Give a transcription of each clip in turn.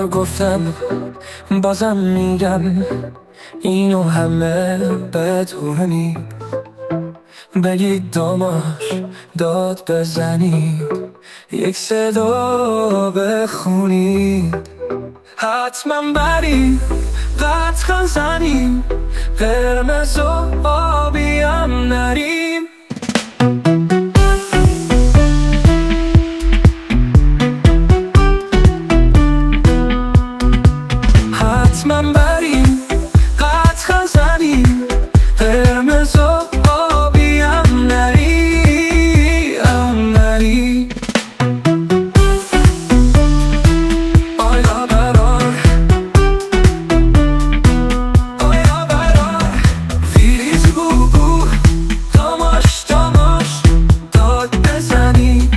بار گفتم بازم میگم اینو همه بدونی، بگید داماش داد بزنی، یک صدا بخونی، حتما بریم قطعا زنیم، قرمز و آبی هم نریم. حتما بریم قطعا زنیم، قرمز و آبی هم نریم، هم نریم. آیا برار آیا برار ویریز بو داماش داماش داد بزنی،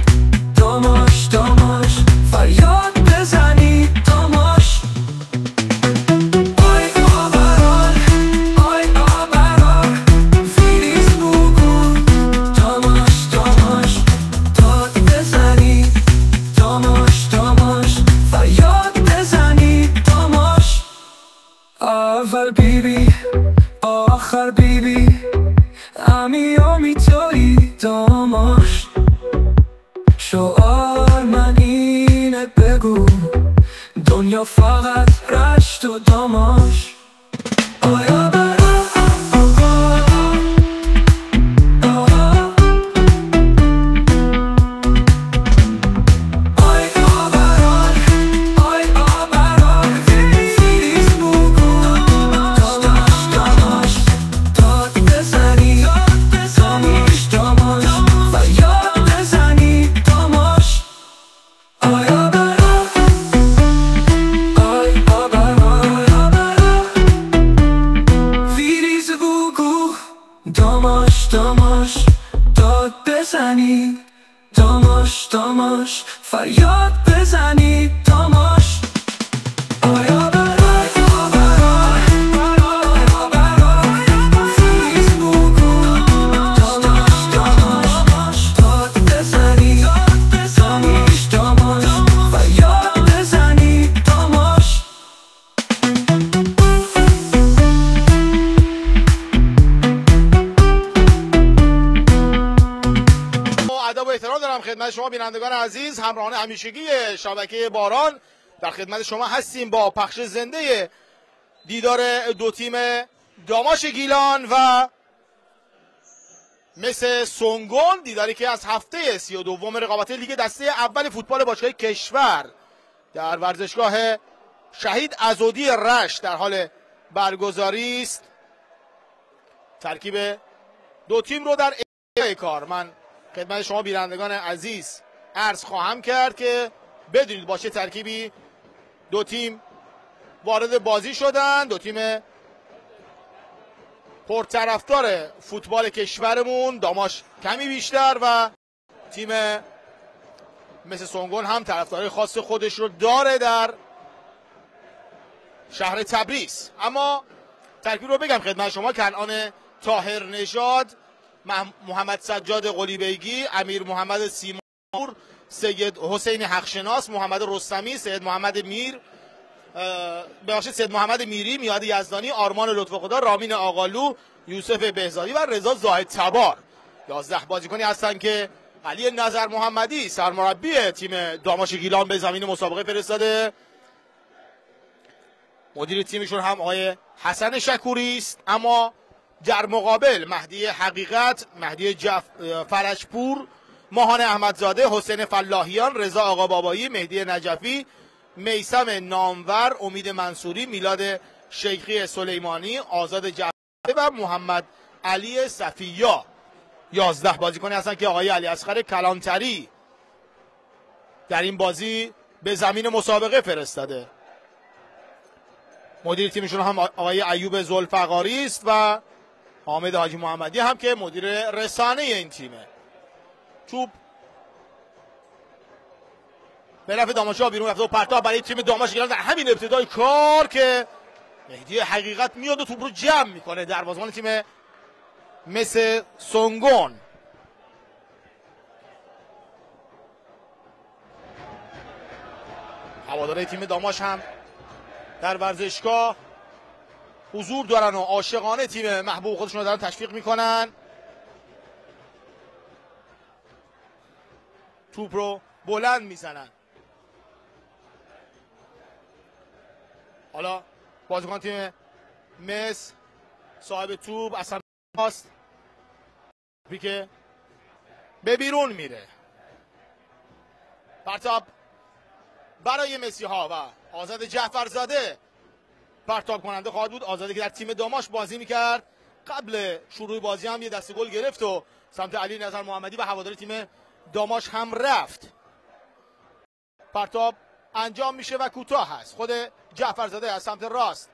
داماش داماش فریاد بزنی، داماش. اول بیبی آخر بیبی، امیامی توی داماش. شعار من اینه بگو، دنیا فقط رشت و داماش. آیا داماش داماش داد بزنی، داماش داماش فریاد بزنی، داماش. آیا برای فیلیز بگو، داماش داماش داد بزنی، داماش داماش فریاد بزنی، داماش. ادب و احترام دارم خدمت شما بینندگان عزیز، همراهان همیشگی شبکه باران. در خدمت شما هستیم با پخش زنده دیدار دو تیم داماش گیلان و مس سنگون، دیداری که از هفته 32 رقابت لیگ دسته اول فوتبال باشگاه کشور در ورزشگاه شهید عضدی رشت در حال برگزاری است. ترکیب دو تیم رو در ادامه کار من خدمت شما بینندگان عزیز عرض خواهم کرد که بدونید با چه ترکیبی دو تیم وارد بازی شدن. دو تیم پرطرفدار فوتبال کشورمون، داماش کمی بیشتر و تیم مثل سنگون هم طرفدارای خاص خودش رو داره در شهر تبریز. اما ترکیب رو بگم خدمت شما: کنعان طاهر نژاد، محمد سجاد قلی بیگی، امیر محمد سیمور، سید حسین حقشناس، محمد رستمی، سید محمد میری، میاد یزدانی، آرمان لطف‌خدا، رامین آقالو، یوسف بهزادی و رضا زاهد تبار. 11 بازیکنی هستند که علی نظر محمدی سرمربی تیم داماش گیلان به زمین مسابقه فرستاده. مدیر تیمشون هم آقای حسن شکوری است. اما در مقابل مهدی حقیقت، مهدی فرجپور، ماهان احمدزاده، حسین فلاحیان، رضا آقا بابایی، مهدی نجفی، میثم نامور، امید منصوری، میلاد شیخی سلیمانی، آزاد جعفری و محمد علی صفیا. 11 بازیکنی هستند که آقای علی اصغر کلانتری در این بازی به زمین مسابقه فرستاده. مدیر تیمشون هم آقای ایوب ذوالفقاری است و حامد حاجی محمدی هم که مدیر رسانه این تیمه. توپ به نفع داماشا بیرون رفته و پرتاب برای تیم داماش گیلان در همین ابتدای کار که مهدی حقیقت میاد و توپ رو جمع میکنه. دروازه‌بان تیم مس سنگون. هواداره تیم داماش هم در ورزشگاه حضور دارن و عاشقانه تیم محبوب خودشون رو دارن تشویق میکنن. توپ رو بلند میزنن. حالا بازیکن تیم مس صاحب توپ اصلا هاست که به بیرون میره. پرتاب برای مسی ها و آزاد جعفرزاده پرتاب کننده خواهد بود. آزادی که در تیم داماش بازی میکرد قبل شروع بازی هم یه دست گل گرفت و سمت علی نظر محمدی و هواداری تیم داماش هم رفت. پرتاب انجام میشه و کوتاه هست. خود جعفرزاده از سمت راست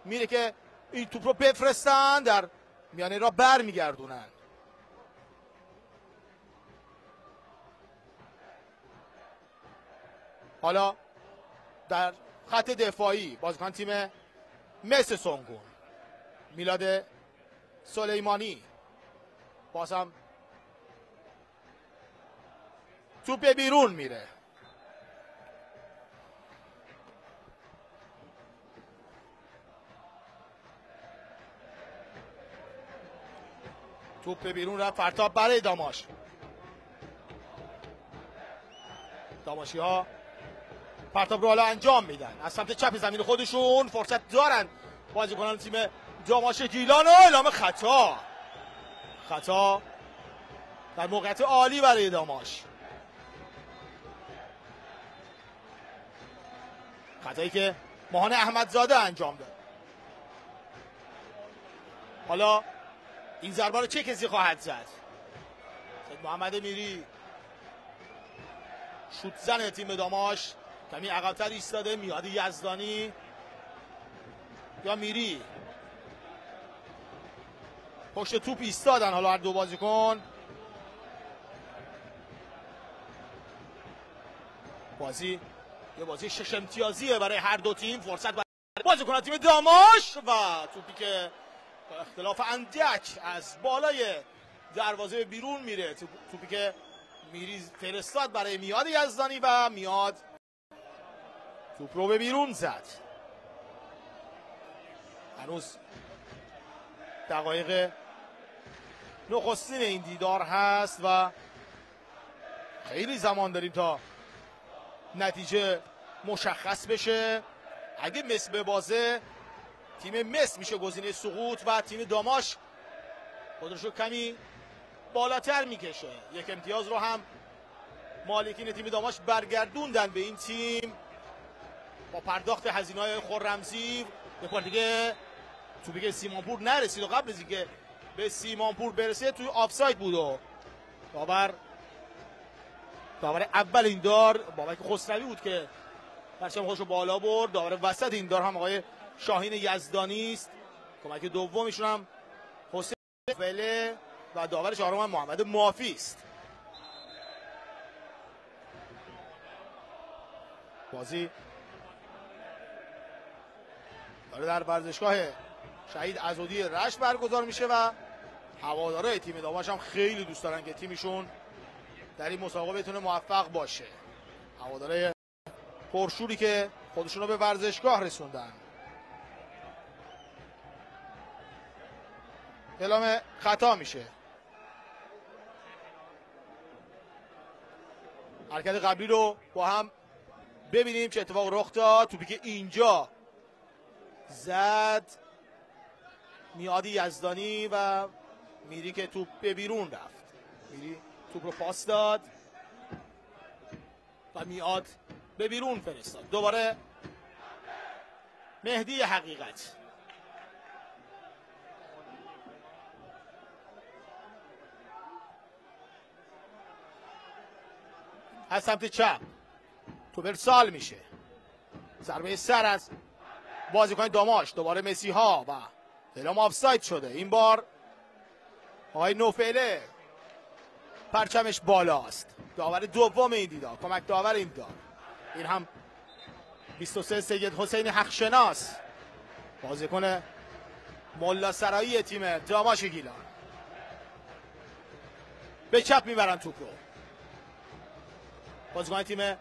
میره که این توپ رو بفرستن، در میانه را بر میگردونن. حالا در خط دفاعی بازیکن تیم مس سونگون میلاد سلیمانی بازم توپ به بیرون میره. توپ به بیرون رفت. پرتاب برای داماش. داماشی ها پرتاب رو حالا انجام میدن از سمت چپ زمین خودشون. فرصت دارن بازیکنان تیم داماش گیلان و اعلام خطا در موقعیت عالی برای داماش. خطایی که ماهان احمدزاده انجام داد. حالا این ضربه رو چه کسی خواهد زد؟ سید محمد میری شوت زن تیم داماش کمی عقب‌تر ایستاده. میاد یزدانی یا میری پشت توپ ایستادن. حالا هر دو بازیکن. بازی یه بازی 6 امتیازیه برای هر دو تیم. فرصت برای بازیکن تیم داماش و توپی که با اختلاف اندک از بالای دروازه به بیرون میره. توپی که میری فرستاد برای میاد یزدانی و میاد توپ رو به بیرون زد. هنوز دقایق نخستین این دیدار هست و خیلی زمان داریم تا نتیجه مشخص بشه. اگه مس به بازه تیم مس میشه گزینه سقوط و تیم داماش خودش رو کمی بالاتر میکشه. یک امتیاز رو هم مالکین تیم داماش برگردوندن به این تیم با پرداخت هزینه‌های خرمزی. به بار دیگه توپی که سیمانپور نرسید و قبل از اینکه به سیمانپور برسه توی آفساید بود و داور اول این دار بابک خسروی بود که پرچم خودش رو بالا برد. داور وسط این دار هم آقای شاهین یزدانی است. کمک دومیشون هم حسین فله و داور چهارم هم محمد مافی است. بازی داره در ورزشگاه شهید عزودی رشت برگزار میشه و هوادارهای تیم داماش هم خیلی دوست دارن که تیمشون در این مسابقه بتونه موفق باشه. هوادارهای پرشوری که خودشون رو به ورزشگاه رسوندن. اعلام خطا میشه. حرکت قبلی رو با هم ببینیم چه اتفاق رخ داد. توپی که اینجا زد میادی یزدانی و میری که توپ به بیرون رفت. میری توپ رو پاس داد و میاد به بیرون فرستاد. دوباره مهدی حقیقت از سمت چپ توپ ارسال میشه. ضربه سر از بازیکن داماش. دوباره مسی ها و اعلام آفساید شده. این بار آقای نوفله پرچمش بالاست. داور دوم این دیدار، کمک داور این دار. این هم 23 سید حسین حقشناس بازیکن ملا سرایی تیم داماش گیلان. به چپ میبرن توپ رو. بازیکن تیم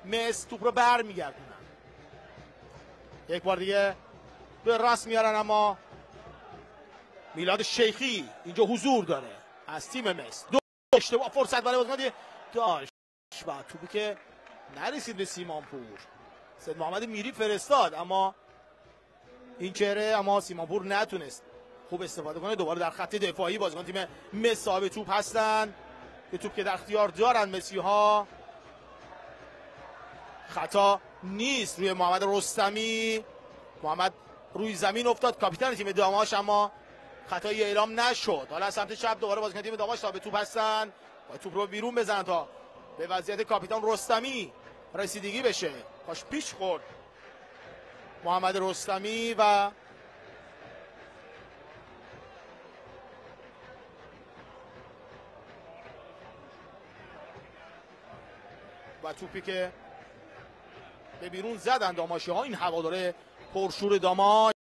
مس توپ رو بر میگردونن. یک بار دیگه به راست میارن، اما میلاد شیخی اینجا حضور داره از تیم مس. دو اشتباه فرصت برای بازیکن داشت و توپی که نرسید به سیمانپور. سید محمد میری فرستاد اما این چهره، اما سیمانپور نتونست خوب استفاده کنه. دوباره در خط دفاعی بازیکن تیم مس صاحب توپ هستن، به توپ که در اختیار دارن مسی ها. خطا نیست روی محمد رستمی. محمد روی زمین افتاد، کاپیتان تیم داماش، اما خطایی اعلام نشد. حالا از سمت چپ دوباره بازیکن تیم داماش صاحب توپ هستن، با توپ رو بیرون بزنن تا به وضعیت کاپیتان رستمی رسیدگی بشه. کاش پیش خورد محمد رستمی و توپی که به بیرون زدن داماشی ها. این هواداره پرشور داماش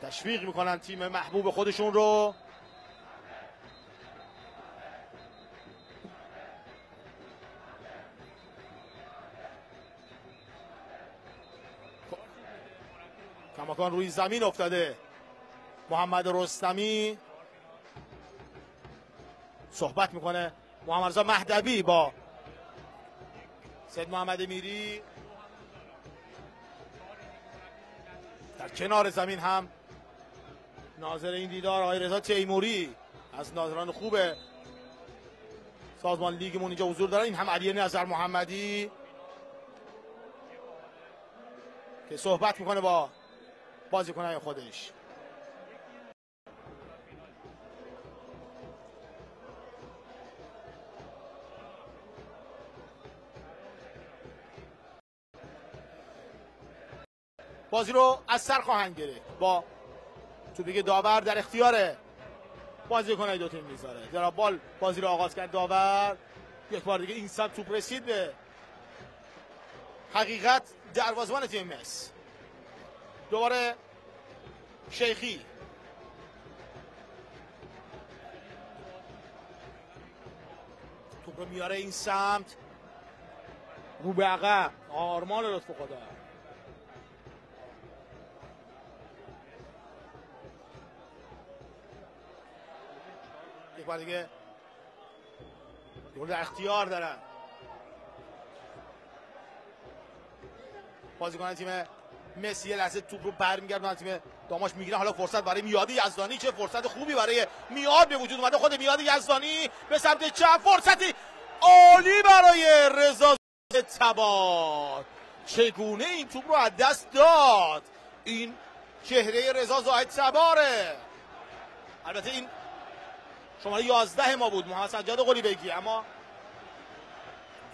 تشویق میکنن تیم محبوب خودشون رو. کماکان روی زمین افتاده محمد رستمی. صحبت میکنه محمد رضا مهدوی با سید محمد میری. در کنار زمین هم ناظر این دیدار آقای رضا تیموری از ناظران خوب سازمان لیگمون اینجا حضور دارن. این هم علی نظر محمدی که صحبت میکنه با بازیکنان خودش. بازی رو از سر خواهند گرفت با توپی که داور در اختیار بازیکنان دو تیم میذاره. در بال بازی رو آغاز کرد داور. یک بار دیگه این سمت توپ رسید به حقیقت دروازه‌بان تیم مس. دوباره شیخی توپ رو میاره این سمت رو به عقب. آرمان لطف خدا. یک بار دیگه در اختیار دارن بازیکن تیم مسی. لحظه توپ رو برمیگردونن تیم داماش میگیره. حالا فرصت برای میاد یزدانی. چه فرصت خوبی برای میاد به وجود اومده. خود میاد یزدانی به سمت چپ، فرصتی عالی برای رضا تبار. چگونه این توپ رو از دست داد؟ این چهره رضا زاهد تباره. البته این شماره 11 ما بود، محمد سجاد قلی بگی، اما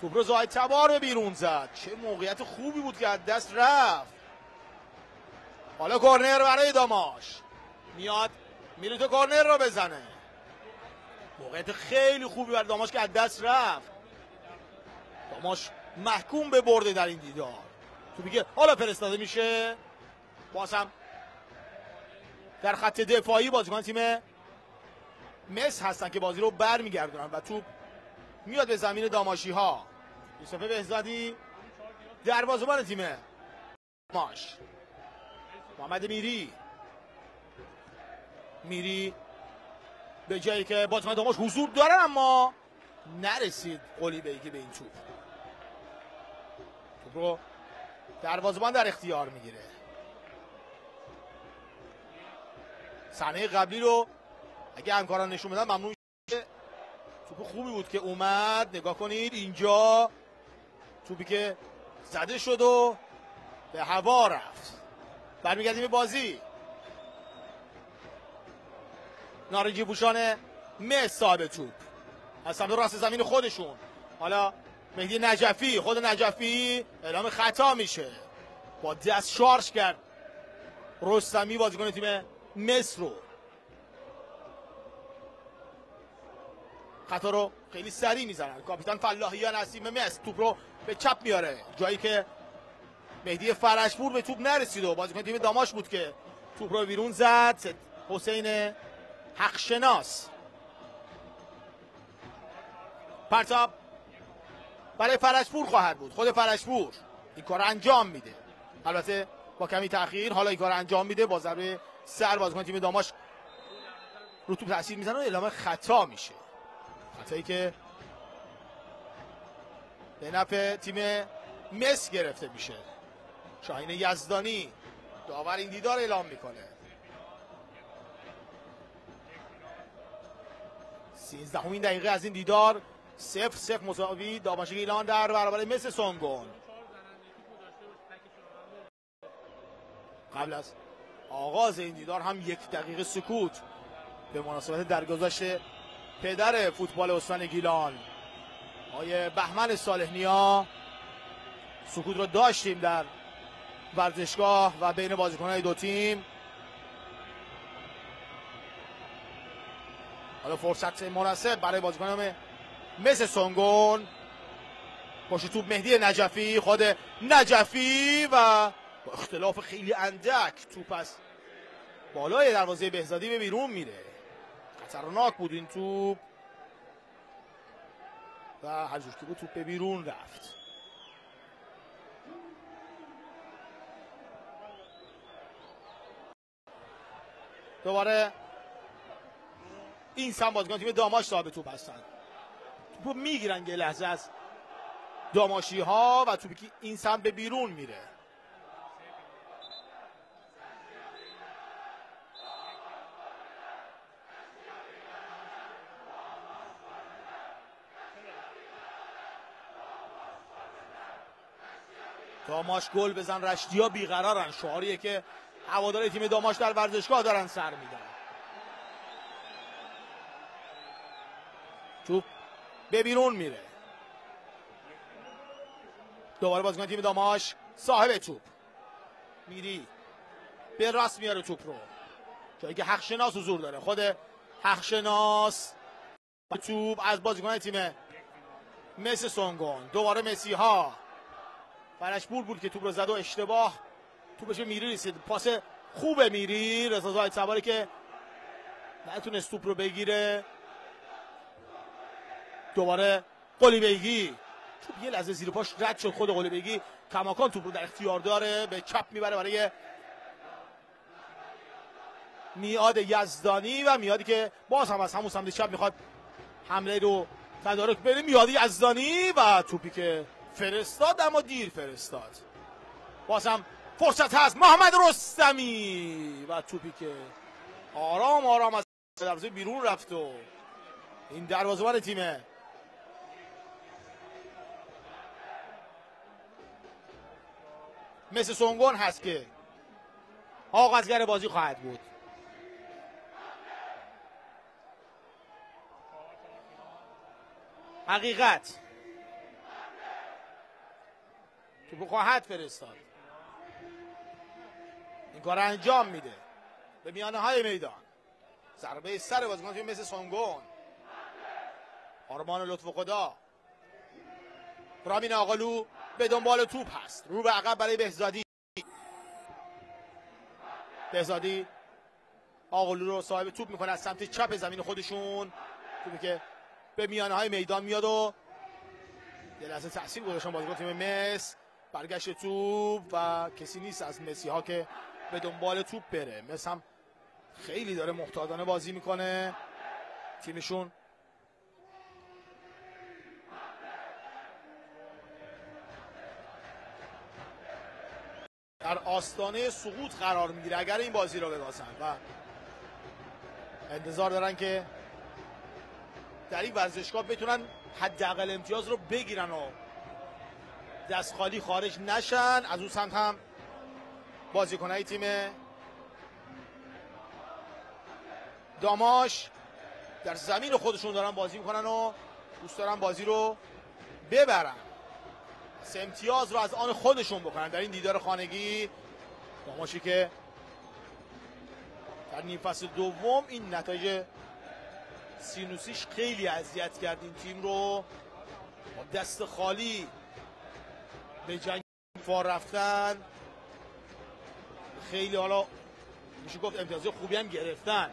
توپ رو زاهد تبار به بیرون زد. چه موقعیت خوبی بود که از دست رفت. حالا کورنر برای داماش. میاد میره تو کورنر رو بزنه. موقعیت خیلی خوبی برای داماش که از دست رفت. داماش محکوم به برده در این دیدار. توپی که حالا فرستاده میشه. باز هم در خط دفاعی بازیکن تیم مس هستن که بازی رو برمیگردونن و توپ میاد به زمین داماشی ها. یوسف بهزادی دروازه‌بان تیم داماش. محمد میری به جایی که بازیکن داماش حضور دارن اما نرسید قلی بیگی به این توپ رو دروازه‌بان در اختیار میگیره. صحنه قبلی رو اگه همکاران نشون بدن ممنون میشه. توپ خوبی بود که اومد. نگاه کنید اینجا توپی که زده شد و به هوا رفت. برمیگردیم به بازی. نارنجی پوشان مس صاحب توپ از سمت راست زمین خودشون. حالا مهدی نجفی، خود نجفی اعلام خطا میشه. با دست شارژ کرد رستمی بازیکن تیم مس رو. خطا رو خیلی سریع میزنن. کاپیتان فلاحیان از تیم مس توپ رو به چپ میاره، جایی که مهدی فرشپور به توپ نرسید و بازیکن تیم داماش بود که توپ رو بیرون زد. حسین حقشناس. پرتاب برای فرشپور خواهد بود. خود فرشپور این کار انجام میده. البته با کمی تأخیر حالا این کار انجام میده با ضربه سر بازیکن تیم داماش رو توپ تاثیر میزنه و اعلام خطا میشه. خطایی که به نفع تیم مس گرفته میشه. شاهین یزدانی داور این دیدار اعلام میکنه. 13مین دقیقه از این دیدار 0-0 مساوی داماش گیلان در برابر مس سونگون. قبل از آغاز این دیدار هم 1 دقیقه سکوت به مناسبت درگذشت پدر فوتبال استان گیلان آقای بهمن صالح نیا سکوت رو داشتیم در ورزشگاه و بین بازیکن‌های دو تیم. حالا فرصت مناسب برای بازیکنان مس سونگون. پشت توپ مهدی نجفی، خود نجفی و با اختلاف خیلی اندک توپ از بالای دروازه بهزادی به بیرون میره. خطرناک بود این توپ و هر جور که بود توپ به بیرون رفت. دوباره این سم بازیکن تیم داماش صاحب توپ هستن. توپ میگیرن یه لحظه از داماشی ها و توپی که این سم به بیرون میره. داماش گل بزن رشتیا بیقرارن، شعاریه که هوادار تیم داماش در ورزشگاه دارن سر میدن. توپ به بیرون میره. دوباره بازیکن تیم داماش صاحب توپ میری به راست میاره توپ رو جایی که حقشناس حضور داره. خود حقشناس توپ از بازیکن تیم مس سونگون. دوباره مسی ها فرشپور بود که توپ رو زد و اشتباه توپش میری رسید. پاس خوب میری رضا زاهد سواری که نتونست توپ رو بگیره. دوباره قلیبیگی توپ یه لحظه زیر پاش رد شد. خود قلیبیگی کماکان توپ رو در اختیار داره، به چپ میبره برای میاد یزدانی و میادی که باز هم از همون سمت چپ میخواد حمله رو تدارک بره. میاد یزدانی و توپی که فرستاد اما دیر فرستاد. باز هم فرصت هست. محمد رستمی و توپی که آرام آرام از دروازه بیرون رفت و این دروازه‌بان تیم مس سونگون هست که آغازگر بازی خواهد بود. حقیقت توپ خواهد فرستاد. این کار انجام میده به میانه های میدان. ضربه سر بازیکن تیم مس سونگون. آرمان لطف خدا. رامین آقالو به دنبال توپ هست. رو به عقب برای بهزادی. بهزادی آقالو رو صاحب توپ میکنه از سمت چپ زمین خودشون. توپی که به میانه های میدان میاد و یه لحظه تاثیر گذاشتن بازیکن تیم مس. برگشت توپ و کسی نیست از مسی ها که به دنبال توپ بره. مس هم خیلی داره محتاطانه بازی میکنه. تیمشون در آستانه سقوط قرار میگیره اگر این بازی رو ببازن و انتظار دارن که در این ورزشگاه بتونن حداقل امتیاز رو بگیرن و دست خالی خارج نشن. از اون سمت هم بازیکنای تیم داماش در زمین خودشون دارن بازی میکنن و دوست دارن بازی رو ببرن، 3 امتیاز رو از آن خودشون بکنن در این دیدار خانگی. داماشی که در نیم فصل دوم این نتایج سینوسیش خیلی اذیت کرد این تیم رو. با دست خالی به جنگ فار رفتن. خیلی حالا میشه گفت امتیازی خوبی هم گرفتن،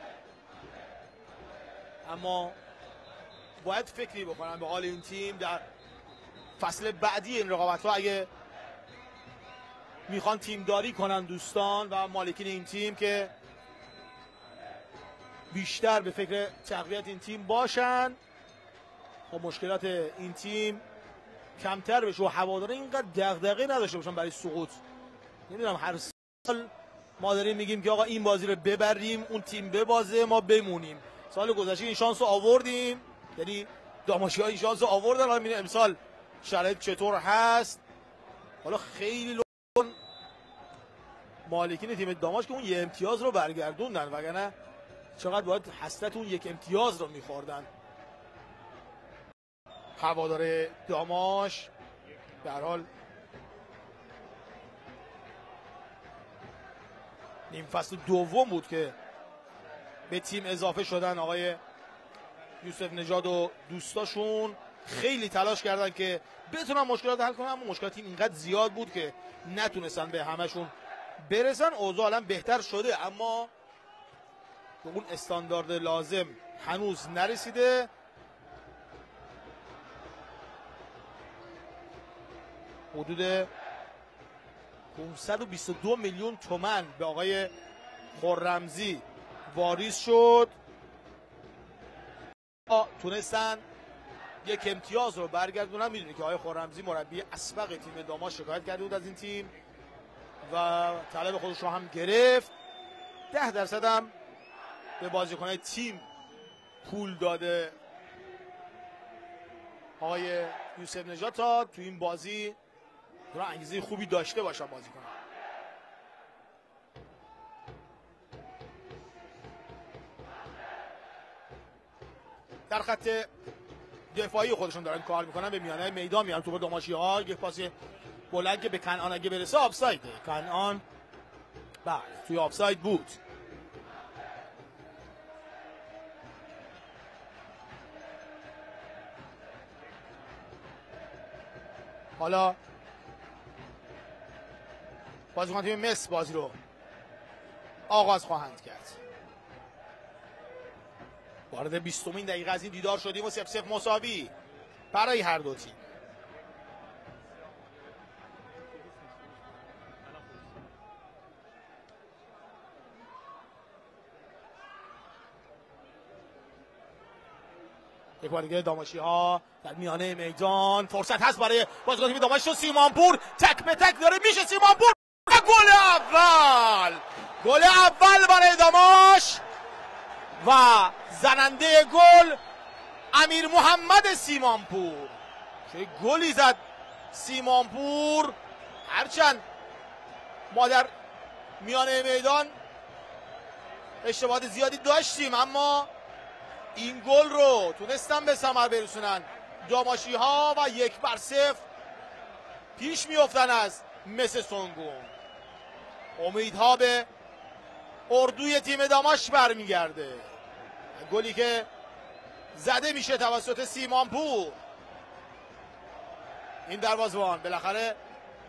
اما باید فکری بکنن به حال این تیم در فصل بعدی این رقابت‌ها. اگه میخوان تیمداری کنن دوستان و مالکین این تیم که بیشتر به فکر تقویت این تیم باشن و مشکلات این تیم کمتر بشه و هوادارا اینقدر دغدغه نداشته باشن برای سقوط. نمیدونم هر سال ما داریم میگیم که آقا این بازی رو ببریم، اون تیم ببازه، ما بمونیم. سال گذشته این شانس رو آوردیم، یعنی داماشی‌ها این شانس رو آوردن. حالا میبینیم امسال شرایط چطور هست. حالا خیلی لطفاً مالکین تیم داماش که اون یه امتیاز رو برگردوندن، وگرنه چقدر باید حسرت اون یک امتیاز رو میخوردن. هوادار داماش در حال نیم فصل دوم بود که به تیم اضافه شدن. آقای یوسف نژاد و دوستاشون خیلی تلاش کردن که بتونن مشکلات حل کنن، اما مشکلات تیم اینقدر زیاد بود که نتونستن به همشون برسن. اوضاع الان بهتر شده اما به اون استاندارد لازم هنوز نرسیده. حدود 522 میلیون تومان به آقای خرمزی واریز شد. تونستن یک امتیاز رو برگردونن. میدونی که آقای خرمزی مربی اسبق تیم داماش شکایت کرده بود از این تیم و طلب خودش رو هم گرفت. 10% هم به بازیکن‌های تیم پول داده آقای یوسف نژاد تا تو این بازی دارن انگیزه خوبی داشته باشن بازیکن‌ها. در خط دفاعی خودشون دارن کار میکنن، به میانه میدان میان. تو داماشی‌ها یک پاس بلند که به کنعان اگه برسه آفسایده. کنعان بله توی آفساید بود. حالا بازیکن تیم مصر بازی رو آغاز خواهند کرد. وارد 20مین دقیقه از این دیدار شدیم و 0-0 مساوی برای هر دو تیم. یک بار دیگه داماشی‌ها در میانه میدان، فرصت هست برای بازیکن تیم داماش و سیمانپور تک به تک داره میشه. سیمانپور و گل اول، گل اول برای داماش و زننده گل امیر محمد سیمانپور. چه گلی زد سیمانپور. هرچند ما در میانه میدان اشتباهات زیادی داشتیم اما این گل رو تونستن به ثمر برسونن داماشی‌ها و 1-0 پیش میافتن از مس سونگون. امیدها به اردوی تیم داماش برمیگرده. گلی که زده میشه توسط سیمانپور. این دروازه‌بان بالاخره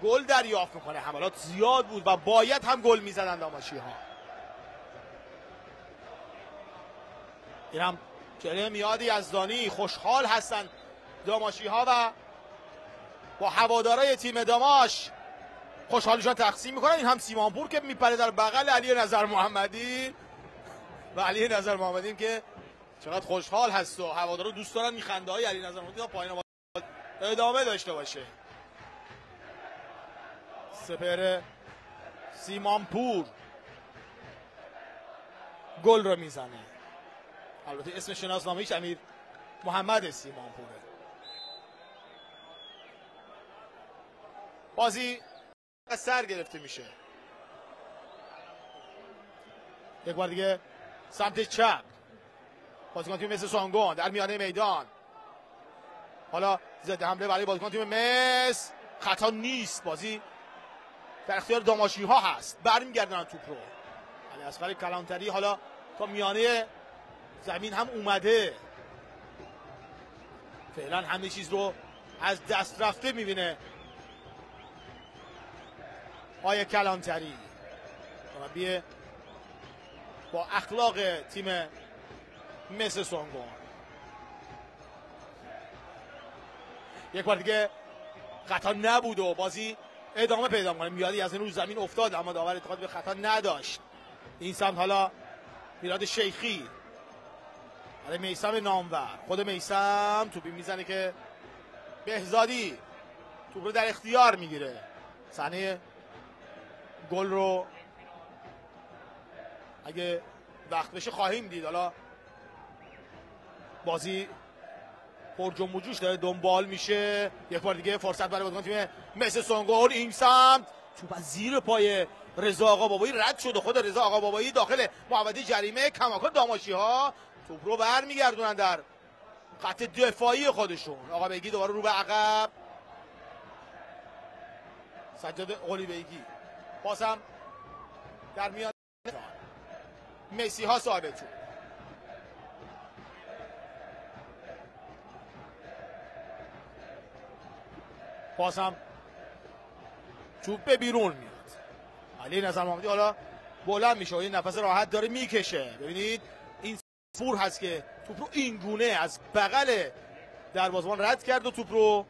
گل دریافت میکنه. حملات زیاد بود و باید هم گل میزدن داماشی‌ها. این هم چهره میاد یزدانی. خوشحال هستن داماشی‌ها و با هوادارای تیم داماش خوشحالیشان تقسیم میکنن. این هم سیمانپور که میپره در بغل علی نظر محمدی و علی نظر محمدی که چقدر خوشحال هست و هوادارا دوست دارن میخنده های علی نظر محمدی تا پایین ادامه داشته باشه. سپر سیمانپور گل رو میزنه. البته اسم شناسنامه‌ایش امیر محمد سیمانپوره. بازی از سر گرفته میشه. یک بار دیگه سمت چپ بازیکن تیم مس سونگون در میانه میدان. حالا ضد حمله برای بازیکن تیم مس. خطا نیست. بازی در اختیار داماشی‌ها هست. برمیگردن توپ رو. علی اصغر کلانتری حالا تا میانه زمین هم اومده. فعلا همه چیز رو از دست رفته میبینه آیه کلانتری، مربی با اخلاق تیم مس سونگون. یک بار دیگه خطا نبود و بازی ادامه پیدا کنه. میادی از این روز زمین افتاد اما داور اتحاد به خطا نداشت. این سمت حالا میلاد شیخی برای میثم نامور، خود میثم توپی میزنه که بهزادی توپ رو در اختیار میگیره. صحنه گل رو اگه وقت بشه خواهیم دید. حالا بازی پر جنب و جوش داره دنبال میشه. یک بار دیگه فرصت برای بازیکن تیم مثل سونگون. این سمت توپ از زیر پای رضا آقا بابایی رد شد و خود رضا آقا بابایی داخل محوطه جریمه. کماکان داماشی ها توپ رو برمیگردونن در خط دفاعی خودشون. آقا بیگی دوباره رو به عقب. سجاد قلی بیگی بازم در میان مسی ها صاحب توپ. بازم توپ به بیرون میاد. علی نظر محمدی حالا بلند میشه و این نفس راحت داره میکشه. ببینید این فور هست که توپ رو این گونه از بغل دروازه‌بان رد کرد و توپ رو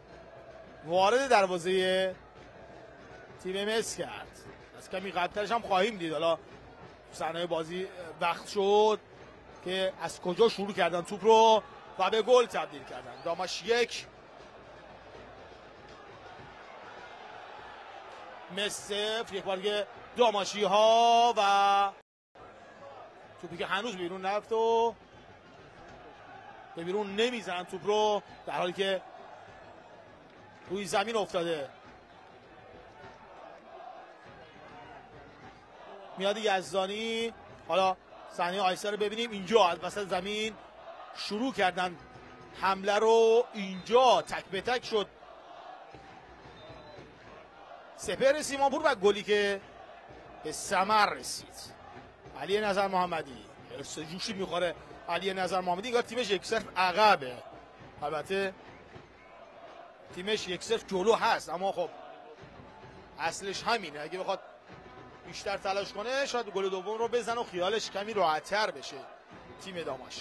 وارد دروازه تیم مس کرد. از کمی قبلترش هم خواهیم دید. حالا صحنه بازی وقت شد که از کجا شروع کردن توپ رو و به گل تبدیل کردن. داماش 1 مس 0. یک بار دیگه داماشی ها و توپی که هنوز بیرون نرفت و به بیرون نمیزنن توپ رو در حالی که روی زمین افتاده. میاد یزدانی. حالا صحنه آیسا رو ببینیم. اینجا از وسط زمین شروع کردن حمله رو. اینجا تک به تک شد سپهر سیمانپور و گلی که به ثمر رسید. علی نظر محمدی حفظ جوشی میخوره. علی نظر محمدی انگار تیمش 1-0 عقبه. البته تیمش 1-0 جلو هست اما خب اصلش همینه. اگه بخواد بیشتر تلاش کنه شاید گل دوم رو بزنه و خیالش کمی راحت‌تر بشه تیم داماش.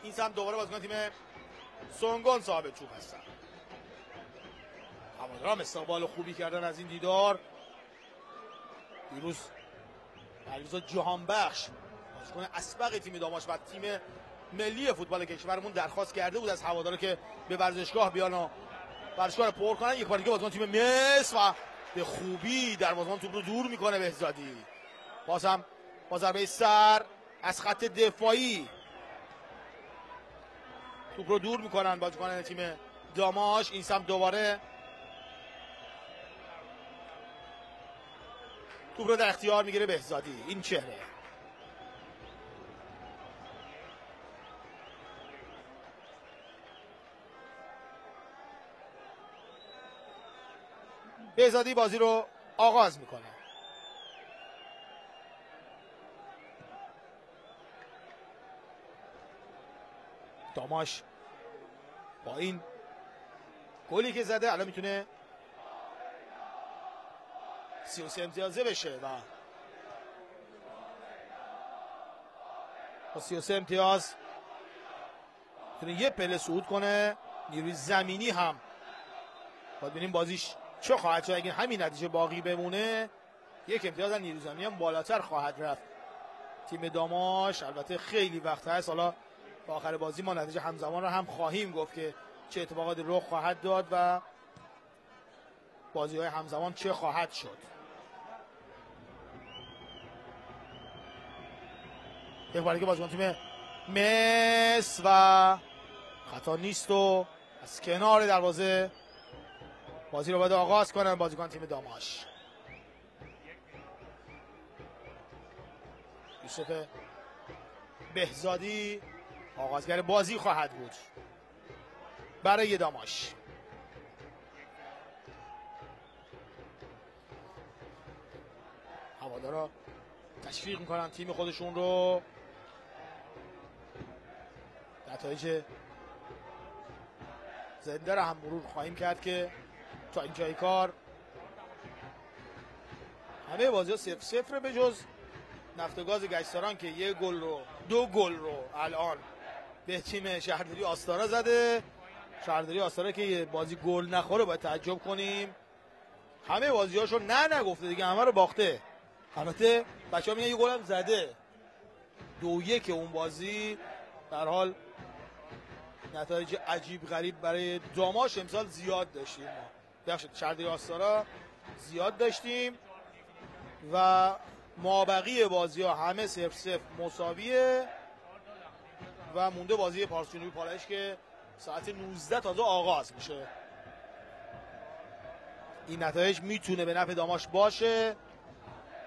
این سمت دوباره بازیکن تیم سونگون صاحب توپ هستن. هواداران استقبال خوبی کردن از این دیدار. دیروز علیرضا جهانبخش بازیکن اسبق تیم داماش و تیم ملی فوتبال کشورمون درخواست کرده بود از هوادارا که به ورزشگاه بیان و ورزشگاه رو پر کنن. یک بار دیگه بازیکن تیم مس و به خوبی دروازه‌بان توپ رو دور میکنه بهزادی. بازم با ضربه سر از خط دفاعی توپ رو دور میکنن بازیکنان تیم داماش. این سمت دوباره توپ رو در اختیار میگیره بهزادی. این چهره بهزادی بازی رو آغاز میکنه. داماش با این گلی که زده الان میتونه 33 امتیازه بشه و با 33 امتیاز میتونه یه پله صعود کنه. نیروی زمینی هم باید ببینیم بازیش چه خواهد شد. اگه همین نتیجه باقی بمونه یک امتیاز از نیروی زمینی هم بالاتر خواهد رفت تیم داماش. البته خیلی وقت هست. حالا با آخر بازی ما نتیجه همزمان رو هم خواهیم گفت که چه اتفاقاتی رخ خواهد داد و بازی‌های همزمان چه خواهد شد. یک بار دیگه بازیکن تیم مس و خطا نیست و از کنار دروازه بازی رو باید آغاز کنن بازیکن تیم داماش. یوسف بهزادی آغازگر بازی خواهد بود برای داماش. هوادارا تشویق میکنن تیم خودشون رو. نتایج زنده رو هم مرور خواهیم کرد که تا اینجای کار همه بازی ها 0-0 به جز نفت و گاز گشتاران که دو گل رو الان به تیم شهرداری آستارا زده شهرداری آستارا که بازی گل نخوره باید تعجب کنیم. همه بازیاشو نگفته دیگه، همه رو باخته. البته بچه‌ها میگن یه گل هم زده. 2-1 اون بازی. در حال نتایج عجیب غریب برای داماش امسال زیاد داشتیم. بخشید شهرداری آستارا زیاد داشتیم و مابقی بازی ها همه 0-0 مساویه و مونده بازی پارس جنوبی پالایش که ساعت 19 تازه آغاز میشه. این نتایج میتونه به نفع داماش باشه.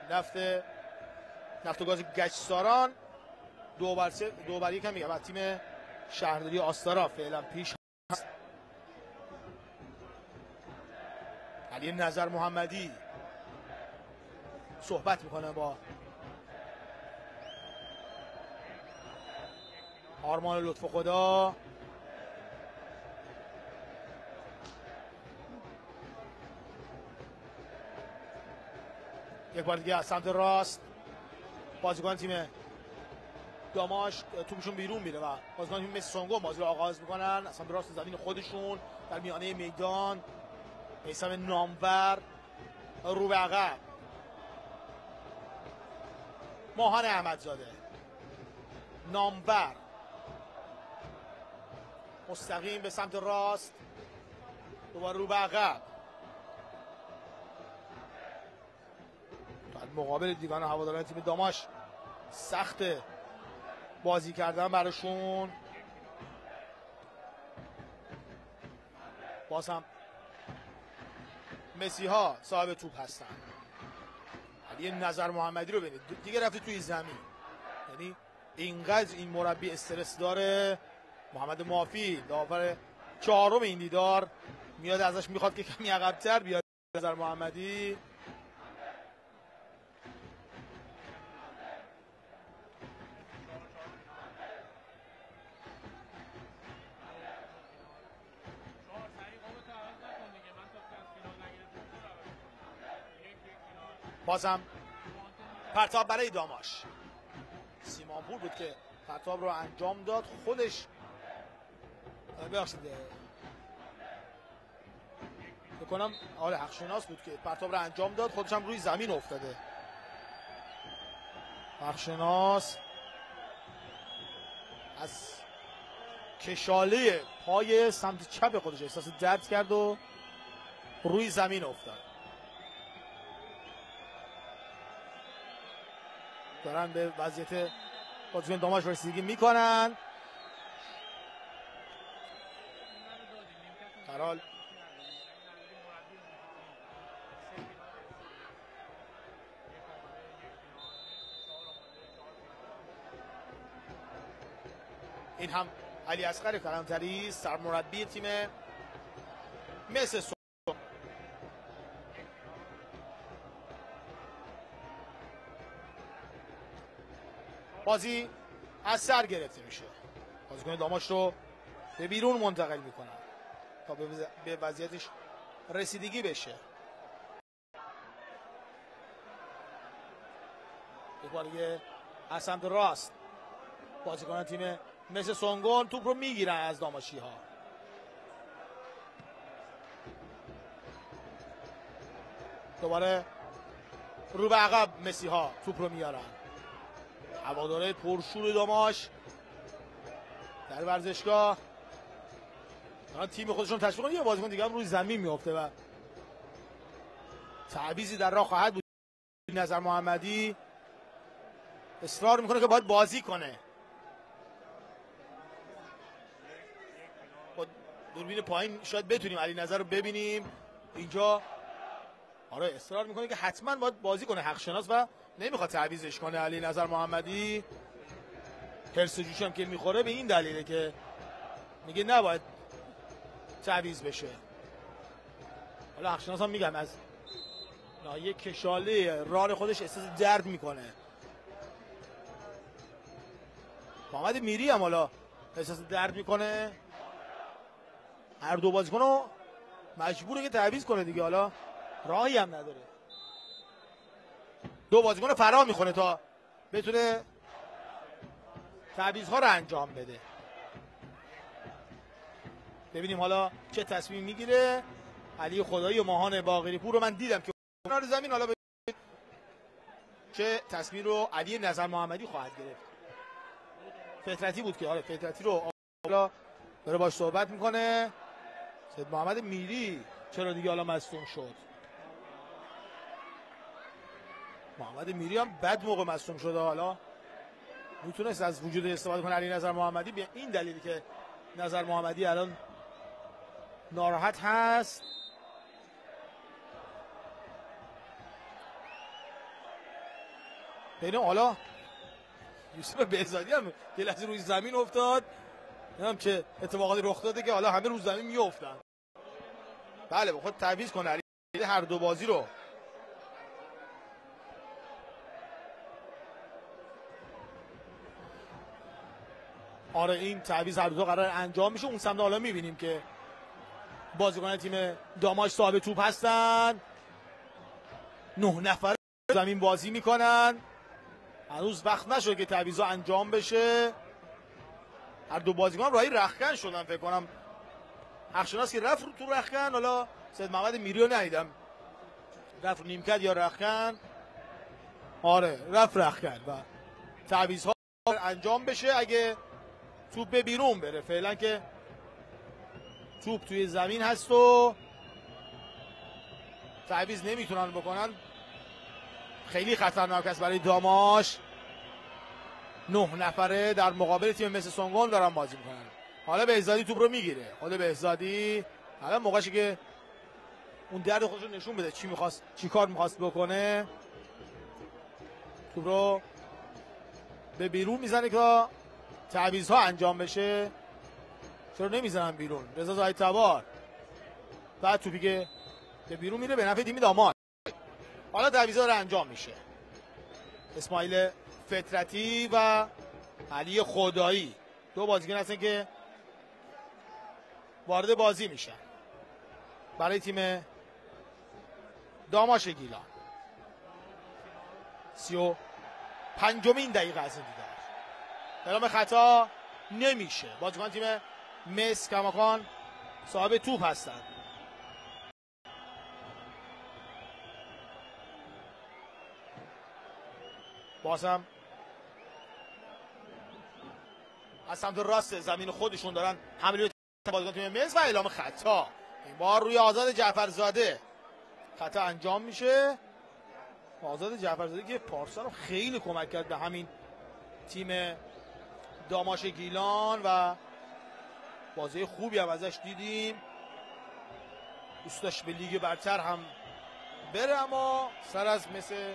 نفت و گاز گچساران 2-1 هم میگم و تیم شهرداری آستارا فعلا پیش هست. علی نظر محمدی صحبت میکنه با آرمان لطف خدا. یک بار دیگه از سمت راست بازیکن تیم داماش توپشون بیرون میره و بازیکن تیم مثل سونگو بازی رو آغاز میکنن از سمت راست زمین خودشون در میانه میدان. میثم نامور رو به عقب، ماهان احمدزاده، نامور مستقیم به سمت راست، دوباره رو به عقب. مقابل دیگان هواداران تیم داماش سخت بازی کردن براشون. باز هم مسی ها صاحب توپ هستن. علی نظر محمدی رو ببینید دیگه رفته توی زمین، یعنی اینقدر این مربی استرس داره. محمد مافی داور چهارم این دیدار میاد ازش میخواد که کمی عقب‌تر بیاد. نظر محمدی بازم پرتاب برای داماش. سیمانپور بود که پرتاب رو انجام داد. خودش ببخشید بکنم آره حقشناس بود که پرتاب رو انجام داد، خودش هم روی زمین افتاده. حقشناس از کشاله پای سمت چپ خودش احساس درد کرد و روی زمین افتاد. دارن به وضعیت بازیکن داماش رسیدگی میکنن. در حال این هم علی اصغر کلانتری سرمربی تیم مس بازی از سر گرفته میشه. بازیکن داماش رو به بیرون منتقل میکنن تا به وضعیتش رسیدگی بشه. یک بار دیگه از سمت راست بازیکن تیم مثل سونگون توپ رو میگیرن از داماشی ها. دوباره رو به عقب مسی ها توپ رو میارن. هواداره پرشور داماش در ورزشگاه دارن تیم خودشون تشویق کنن. یه بازیکن دیگه هم روی زمین میفته و تعویضی در راه خواهد بود. نظر محمدی اصرار میکنه که باید بازی کنه. با دوربین پایین شاید بتونیم علی نظر رو ببینیم اینجا. آره اصرار میکنه که حتما باید بازی کنه حقشناس و نمیخواد تعویضش کنه علی نظر محمدی. حرس جوش هم که میخوره به این دلیله که میگه نباید تعویض بشه. حالا حقشناس هم میگم از ناحیه کشاله ران خودش احساس درد میکنه. محمد میری هم حالا احساس درد میکنه. هر دو بازیکن رو مجبوره که تعویض کنه دیگه، حالا راهی هم نداره. دو بازیکن فرا میخونه تا بتونه تعویض ها رو انجام بده. ببینیم حالا چه تصمیم میگیره علی خدایی و ماهان باقری پور رو من دیدم که کنار زمین. حالا چه تصمیم رو علی نظر محمدی خواهد گرفت. فطرتی بود که فطرتی رو حالا داره باش صحبت میکنه. سید محمد میری چرا دیگه حالا مصدوم شد؟ محمد میری هم بد موقع مصدوم شده، حالا میتونست از وجود استفاده کنه علی نظر محمدی. بیا این دلیلی که نظر محمدی الان ناراحت هست. ببینیم حالا یوسف بهزادی هم یه لحظه روی زمین افتاد، نمیدونم چه اتفاقاتی رخ داده که حالا همه روی زمین میافتن. بله به خود تعویض کنه علی هر دو بازی رو. آره این تعویض هر دو قرار انجام میشه. اون سمت حالا میبینیم که بازیکن تیم داماش صاحب توپ هستن، 9 نفر زمین بازی میکنن. هنوز وقت نشد که تعویضا انجام بشه. هر دو بازیکن راهی رختکن شدن. فکر کنم حقشناس که رفت رو تو رختکن. حالا سید محمد میری رو ندیدم رفت رو نیمکت یا رختکن. آره رفت رختکن و تعویضها انجام بشه اگه توپ به بیرون بره. فعلا که توپ توی زمین هست و تعویض نمیتونن بکنن. خیلی خطرناک است برای داماش. 9 نفره در مقابل تیم مثل سونگون دارن بازی میکنن. حالا بهزادی توپ رو میگیره. خود بهزادی حالا موقعی که اون درد خودش رو نشون بده چی کار میخواست بکنه. توپ رو به بیرون میزنه که تعویضها انجام بشه. چرا نمیزنن بیرون؟ رضا زاهدتبار بعد توپی که به بیرون میره به نفع تیم داماش. حالا تعویضا رو انجام میشه. اسماعیل فطرتی و علی خدایی دو بازیکن هستن که وارد بازی میشن برای تیم داماش گیلان. 35مین دقیقه از این دیدار. اعلام خطا نمیشه. بازیکن تیم مس کماکان صاحب توپ هستند. بازم از سمت راست زمین خودشون دارن حمله به بازیکن تیم مس و اعلام خطا. این بار روی آزاد جعفرزاده خطا انجام میشه. آزاد جعفرزاده که پارسال خیلی کمک کرد به همین تیم داماش گیلان و بازی خوبی هم ازش دیدیم. دوست داشت به لیگ برتر هم بره اما سر از مثل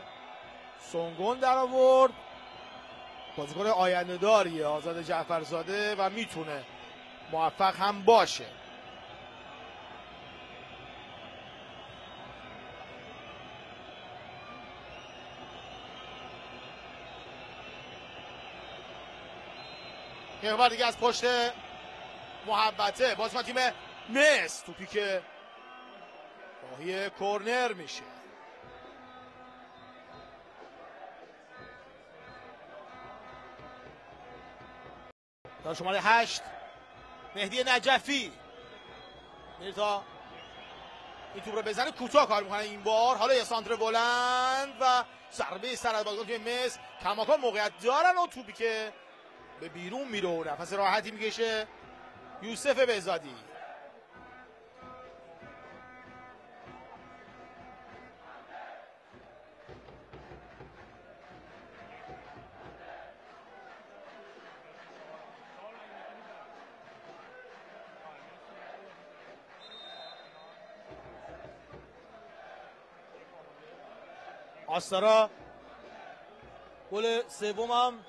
سونگون در آورد. بازیکن آینده داریه آزاد جعفرزاده و میتونه موفق هم باشه. یه بار دیگه از پشت محبته بازیکن تیم مس توپی که راهی کورنر میشه. در شماره 8 مهدی نجفی میره تا این توپ رو بزنه. کوتاه کار میکنه این بار. حالا یه سانتر بلند و ضربه سر از بازیکن تیم مس. کماکان موقعیت دارن و توپی که به بیرون میره و نفس راحتی میکشه یوسف بهزادی. آستارا گل سومم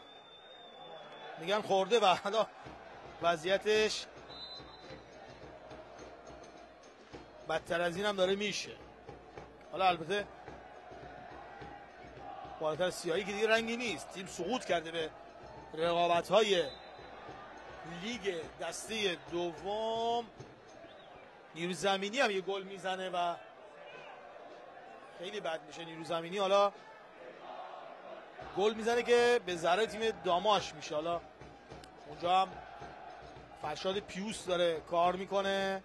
میگن خورده و حالا وضعیتش بدتر از این هم داره میشه. حالا البته بالاتر سیاهی که دیگه رنگی نیست. تیم سقوط کرده به رقابت‌های لیگ دسته دوم. نیروی زمینی هم یه گل میزنه و خیلی بد میشه. نیروی زمینی حالا گل میزنه که به ضرر تیم داماش میشه. حالا اونجا هم فرشاد پیوس داره کار میکنه.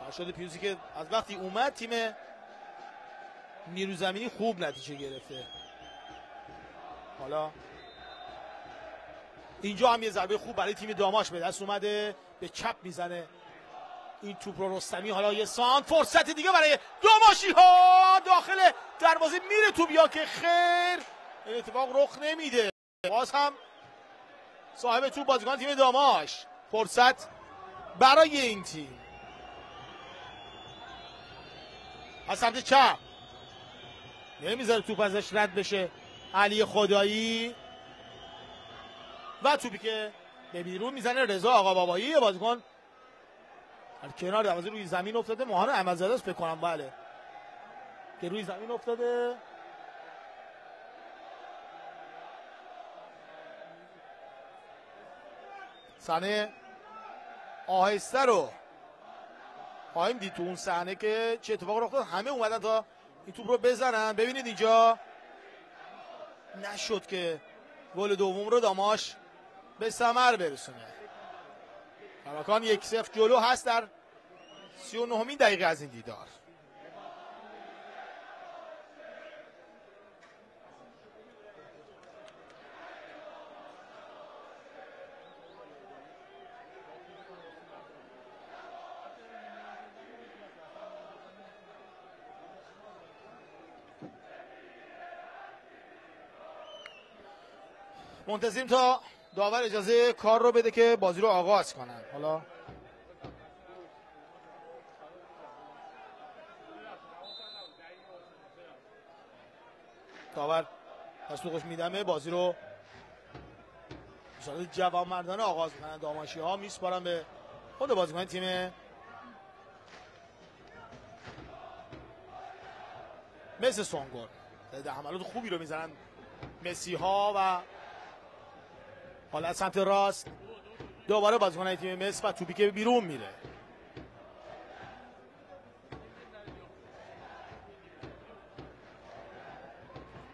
فرشاد پیوسی که از وقتی اومد تیم نیرو زمینی خوب نتیجه گرفته. حالا اینجا هم یه ضربه خوب برای تیم داماش به دست اومده، به چپ میزنه این توپ رو رستمی. حالا یه سان فرصت دیگه برای داماشی ها، داخل دروازه میره توپ یا که خیر این اتفاق رخ نمیده. باز هم صاحب توپ بازیکن تیم داماش. فرصت برای این تیم از سمت چپ، نمیذاره توپ ازش رد بشه علی خدایی و توپی که به بیرون میزنه رضا آقا بابایی. بازیکن در کنار دروازه روی زمین افتاده. ماهان احمدزاده است فکر کنم، بله، که روی زمین افتاده. صحنه آهسته رو خواهیم دید تو اون صحنه که چه اتفاق رخ داد. همه اومدن تا این توپ رو بزنن. ببینید اینجا نشد که گل دوم رو داماش به ثمر برسونه. کماکان 1-0 جلو هست در 39مین دقیقه از این دیدار. منتظریم تا داور اجازه کار رو بده که بازی رو آغاز کنن. حالا داور دستوقش میدمه بازی رو بصورت جوانمردانه آغاز میکنن. داماشی ها میسپارن به خود بازیکن تیم مثل سونگور. ده حملات خوبی رو میزنن مسی ها و حالا از سمت راست دوباره بازیکن تیم مس و توپی که بیرون میره.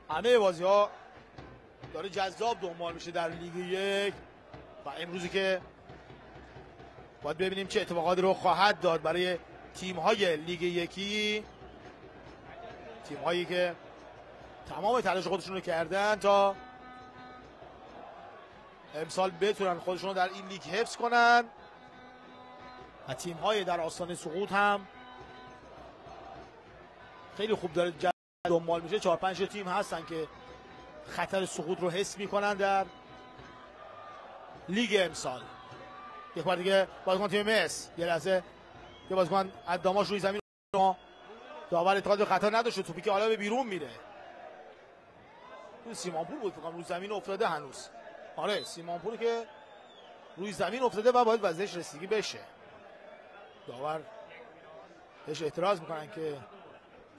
همه بازی ها داره جذاب دنبال میشه در لیگ یک و امروزی که باید ببینیم چه اتفاقاتی رو خواهد داد برای تیم های لیگ یکی، تیم هایی که تمام تلاش خودشون رو کردن تا امسال بتونن خودشون رو در این لیگ حفظ کنن و تیم های در آستانه سقوط هم خیلی خوب داره دنبال میشه. 4-5 تیم هستن که خطر سقوط رو حس میکنن در لیگ امسال. یک بار دیگه بازیکن تیم مس یه لحظه یه بازیکن از داماش روی زمین، داور اعتقاد به خطا نداشت، توپی که حالا به بیرون میره. سیمانپور بود فکر کنم روی زمین افتاده هنوز. آره سیمانپور که روی زمین افتاده و باید وضعش رسیدگی بشه. داور بهش اعتراض میکنن که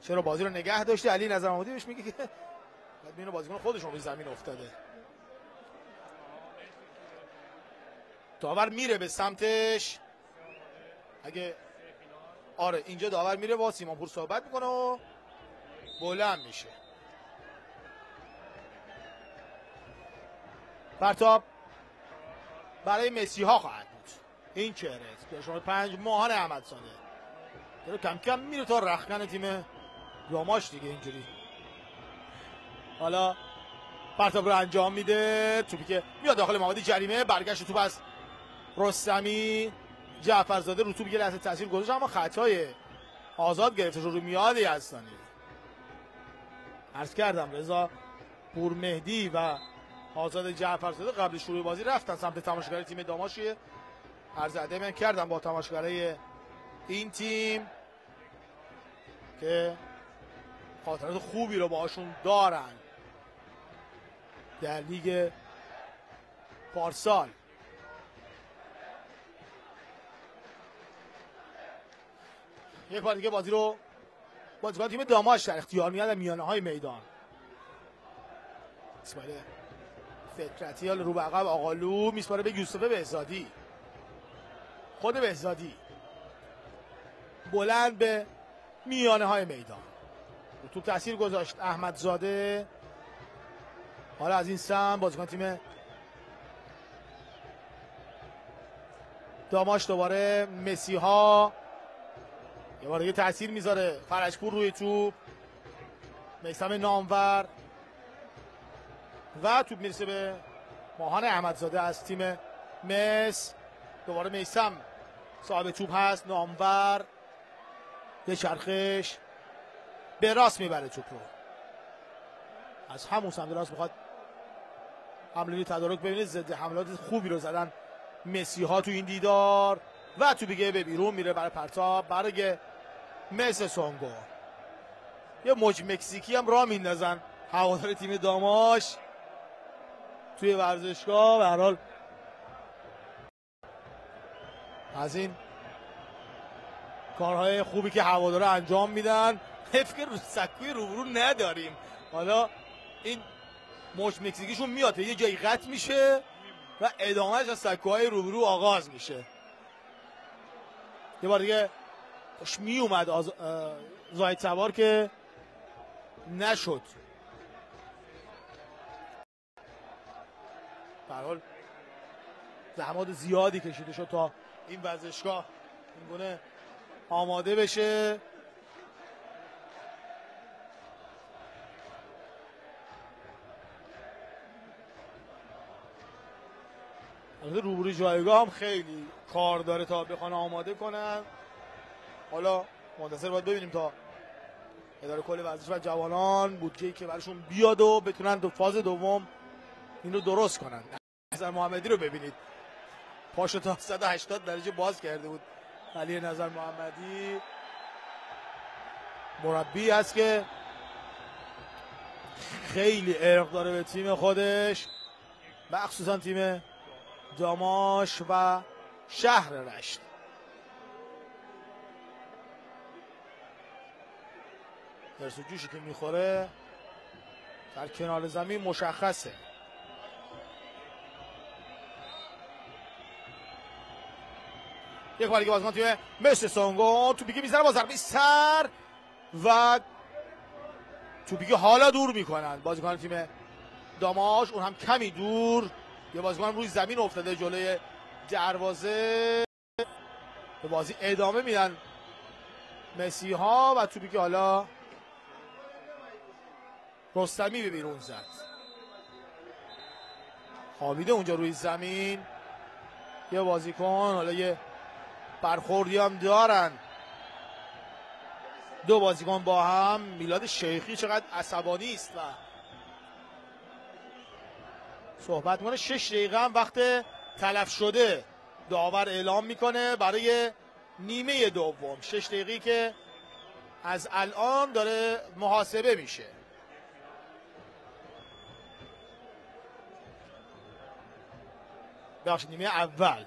چرا بازی رو نگه داشته. علی نظر محمودی بهش میگه که باید ببینه بازیکن خودشون روی زمین افتاده. داور میره به سمتش. اگه آره اینجا داور میره با سیمانپور صحبت میکنه و بلند میشه. پرتاب برای مسی ها خواهد بود. این چهره به شما 5 ماهان احمدزاده داره کم کم میره تا رختکن تیم داماش دیگه. اینجوری حالا پرتاب رو انجام میده. توپی که میاد داخل محوطه جریمه. برگشت توپ از رستمی. جعفرزاده رو توپ یه لحظه تاثیر گذاشت اما خطای آزاد گرفته رو میاد یزدانی. عرض کردم رضا پورمهدی و آزاد جعفرزاده قبل شروع بازی رفتن سمت تماشاگر تیم داماشی. عرض ادب من کردم با تماشاگرای این تیم که خاطرات خوبی رو باهاشون دارن در لیگ پارسال. یک بار دیگه بازی رو بازیکن تیم داماش در اختیار میاد در میانه های میدان. اسماعیل فکرتی رو به عقب آقالو میسپاره به یوسف بهزادی. خود بهزادی بلند به میانه های میدان رو توپ تاثیر گذاشت احمدزاده. حالا از این سمت بازیکن تیم داماش دوباره مسی ها یه بار دیگه تاثیر میذاره. فرجپور روی توپ، میثم نامور و توپ میرسه به ماهان احمدزاده از تیم مس. دوباره میثم صاحب توپ هست، نامور یه چرخش به راست میبره توپ رو. از همون سمت راست میخواد حمله تدارک ببینید. ضد حملات خوبی رو زدن مسی ها تو این دیدار و تو دیگه به بیرون میره برای پرتاب برای مس سونگو. یه موج مکزیکی هم راه میندازن هوادار تیم داماش توی ورزشگاه. به هر حال از این کارهای خوبی که هوادارا انجام میدن. حیف که سکوی روبرو نداریم. حالا این موج مکزیکیشون میاد یه جایی قطع میشه و ادامهش از سکوهای روبرو آغاز میشه. یه بار دیگه می اومد زاید سوار که نشد. به هر حال زحمات زیادی کشیده شد تا این ورزشگاه این گونه آماده بشه. البته روبروی جایگاه هم خیلی کار داره تا بخوان آماده کنن. حالا منتظر باید ببینیم تا اداره کل ورزش و جوانان بودجه‌ای که براشون بیاد و بتونن تو فاز دوم این رو درست کنن. نظر محمدی رو ببینید، پاشو تا 180 درجه باز کرده بود. علی نظر محمدی مربی هست که خیلی عشق داره به تیم خودش، مخصوصا تیم داماش و شهر رشت. درس و جوشی که میخوره در کنار زمین مشخصه. یک بار دیگه بازیکن تیم مس سونگو توپی که میزنه با ضربه سر و توپی که حالا دور میکنن بازیکن تیم داماش، اون هم کمی دور. یه بازیکن روی زمین افتاده جلوی دروازه. به بازی ادامه میدن مسی ها و توپی که حالا رستمی به بیرون زد. خوابیده اونجا روی زمین یه بازیکن. حالا یه برخوردی هم دارن دو بازیکن با هم. میلاد شیخی چقدر عصبانی است و صحبت میکنه. 6 دقیقه هم وقت تلف شده داور اعلام میکنه برای نیمه دوم. 6 دقیقه‌ای که از الان داره محاسبه میشه. بخش نیمه اول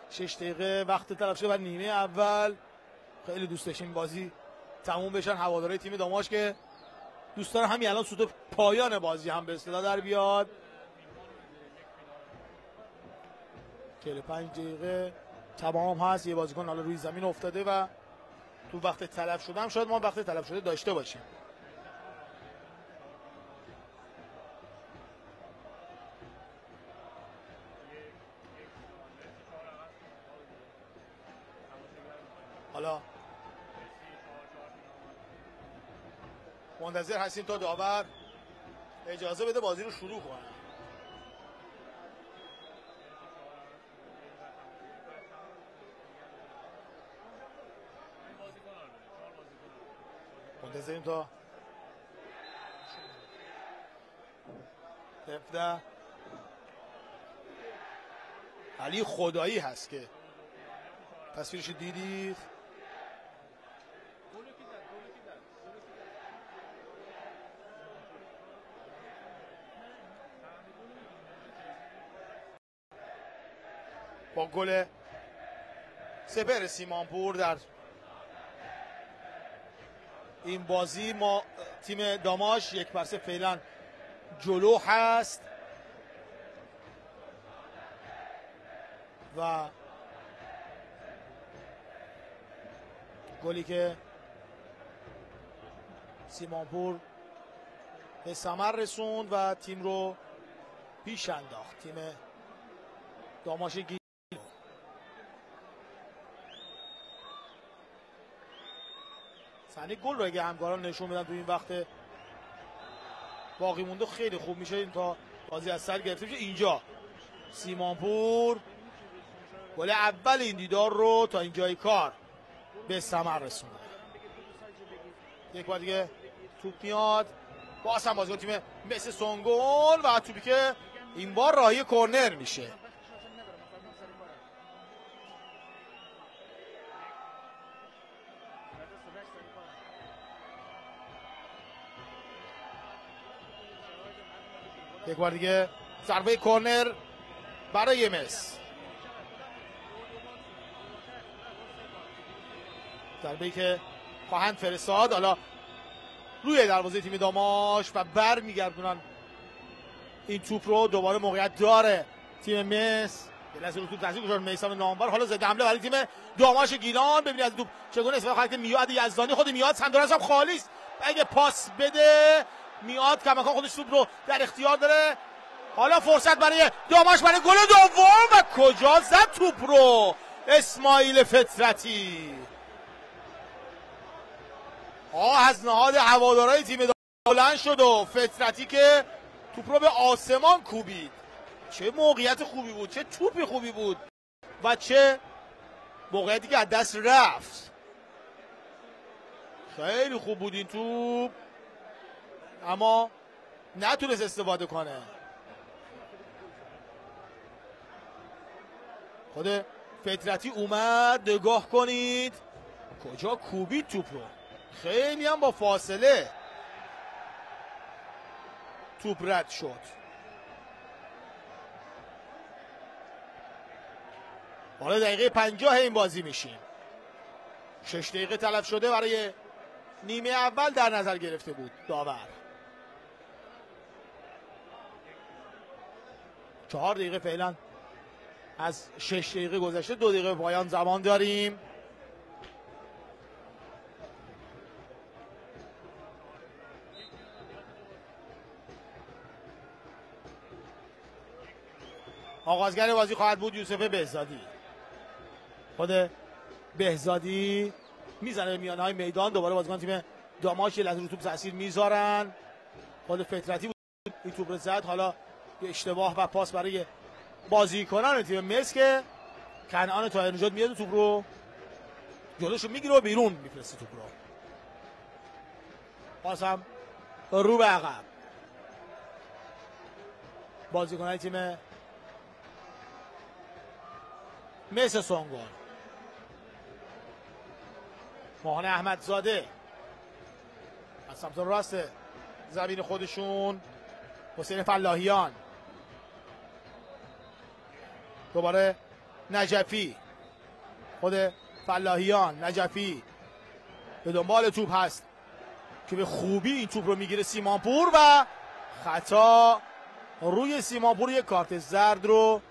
6 دقیقه وقت تلف شده برای نیمه اول. خیلی دوست داشتیم بازی تموم بشن هوادارهای تیم داماش که دوستان همین الان سوت پایان بازی هم به اصطلاح در بیاد. 45 دقیقه تمام هست. یه بازیکن حالا روی زمین افتاده و تو وقت تلف شده هم شاید ما وقت تلف شده داشته باشیم. حالا منتظر هستیم تا داور اجازه بده بازی رو شروع کنه. منتظریم تا 17 علی خدایی هست که تصویرش دیدید. با گل سپر سیمانپور در این بازی ما تیم داماش 1-0 فعلا جلو هست و گلی که سیمانپور به ثمر رسوند و تیم رو پیش انداخت. تیم داماش صحنه گل رو اگه همکاران نشون بدن تو این وقت باقی مونده خیلی خوب میشه این تا بازی از سر گرفته میشه. اینجا سیمانپور گل اول این دیدار رو تا اینجای کار به ثمر رسونده. یک بار دیگه توپ میاد، باز هم بازیکن تیم مس سونگون و توپی که این بار راهی کرنر میشه. یک بار دیگه ضربه کرنر برای مس، ضربه‌ای که خواهند فرستاد حالا روی دروازه تیم داماش و بر میگردونن این توپ رو. دوباره موقعیت داره تیم مس، یه لحظه رو توپ تاثیر گذاشت میثم نامور. حالا ضد حمله برای تیم داماش گیلان. ببینید از توپ چگونه استفاده خواهد میاد یزدانی. خود میاد سمدرس هم خالی است، اگه پاس بده میاد کماکان خودش توپ رو در اختیار داره. حالا فرصت برای داماش برای گل دوم و کجا زد توپ رو اسماعیل فطرتی. از نهاد هوادارهای تیم بلند شد و فطرتی که توپ رو به آسمان کوبید. چه موقعیت خوبی بود، چه توپی خوبی بود و چه موقعیتی که از دست رفت. خیلی خوب بود این توپ اما نتونست استفاده کنه. خود فطرتی اومد، نگاه کنید کجا کوبید توپ رو، خیلی هم با فاصله توپ رد شد. حالا دقیقه 50 این بازی میشیم. 6 دقیقه تلف شده برای نیمه اول در نظر گرفته بود داور. 4 دقیقه فعلا از 6 دقیقه گذشته، 2 دقیقه پایان زمان داریم. آغازگر بازی خواهد بود یوسف بهزادی. خود بهزادی میزنه به میانه های میدان. دوباره بازیکن تیم داماش یه لحظه رو توپ تاثیر میذارن. خود فطرتی بود این توپ رو زد. حالا یه اشتباه و پاس برای بازیکنان تیم مس که کنعان طاهرنژاد میاد توپ رو جلوشو میگیره و بیرون میفرسته توپ رو. باز هم رو به عقب بازیکنان تیم مس سونگون. ماهان احمدزاده از سمت راست زمین خودشون. حسین فلاحیان، دوباره نجفی. خود فلاحیان، نجفی به دنبال توپ هست که به خوبی این توپ رو میگیره سیمانپور و خطا روی سیمانپور. یک کارت زرد رو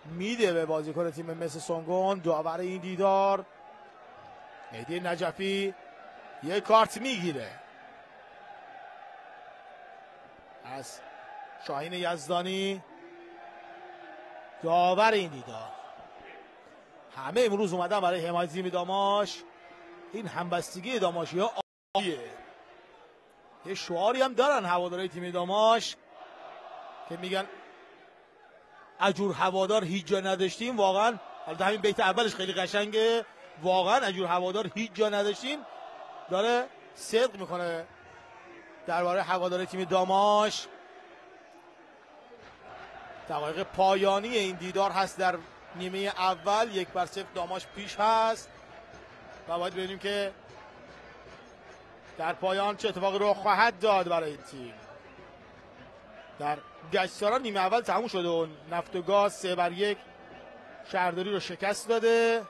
میده به بازیکن تیم مس سونگون. داور این دیدار مهدی نجفی یک کارت میگیره از شاهین یزدانی. داور این دیدار. همه امروز اومدن برای حمایت تیم داماش. این همبستگی داماشی ها عالیه. یه شعاری هم دارن هوادارهای تیم داماش که میگن اجور هوادار هیچ جا نداشتیم. واقعا البته همین بیت اولش خیلی قشنگه. واقعا اجور هوادار هیچ جا نداشتیم. داره صدق میکنه درباره هوادار تیم داماش. دقایق پایانی این دیدار هست در نیمه اول. 1-0 داماش پیش هست و باید ببینیم که در پایان چه اتفاقی رو خواهد داد برای این تیم. در گشتاران نیمه اول تموم شده و نفت و گاز 3-1 شهرداری رو شکست داده.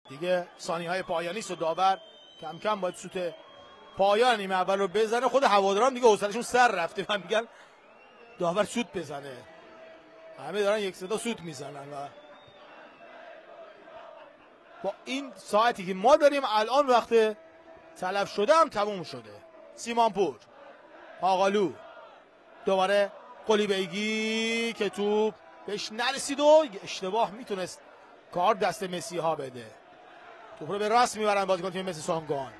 دیگه ثانیه‌های پایانی است و داور کم کم باید سوت پایان نیمه اول رو بزنه. خود هواداران دیگه حوصله‌شون سر رفته و میگن داور سوت بزنه. همه دارن یک صدا سوت میزنن و با این ساعتی که ما داریم الان وقت تلف شده هم تموم شده. سیمانپور، آقالو، دوباره قلی بیگی که توپ بهش نرسید و اشتباه میتونست کار دست مسی ها بده. توپ رو به راست میبرن بازیکن تیم مسی سونگون.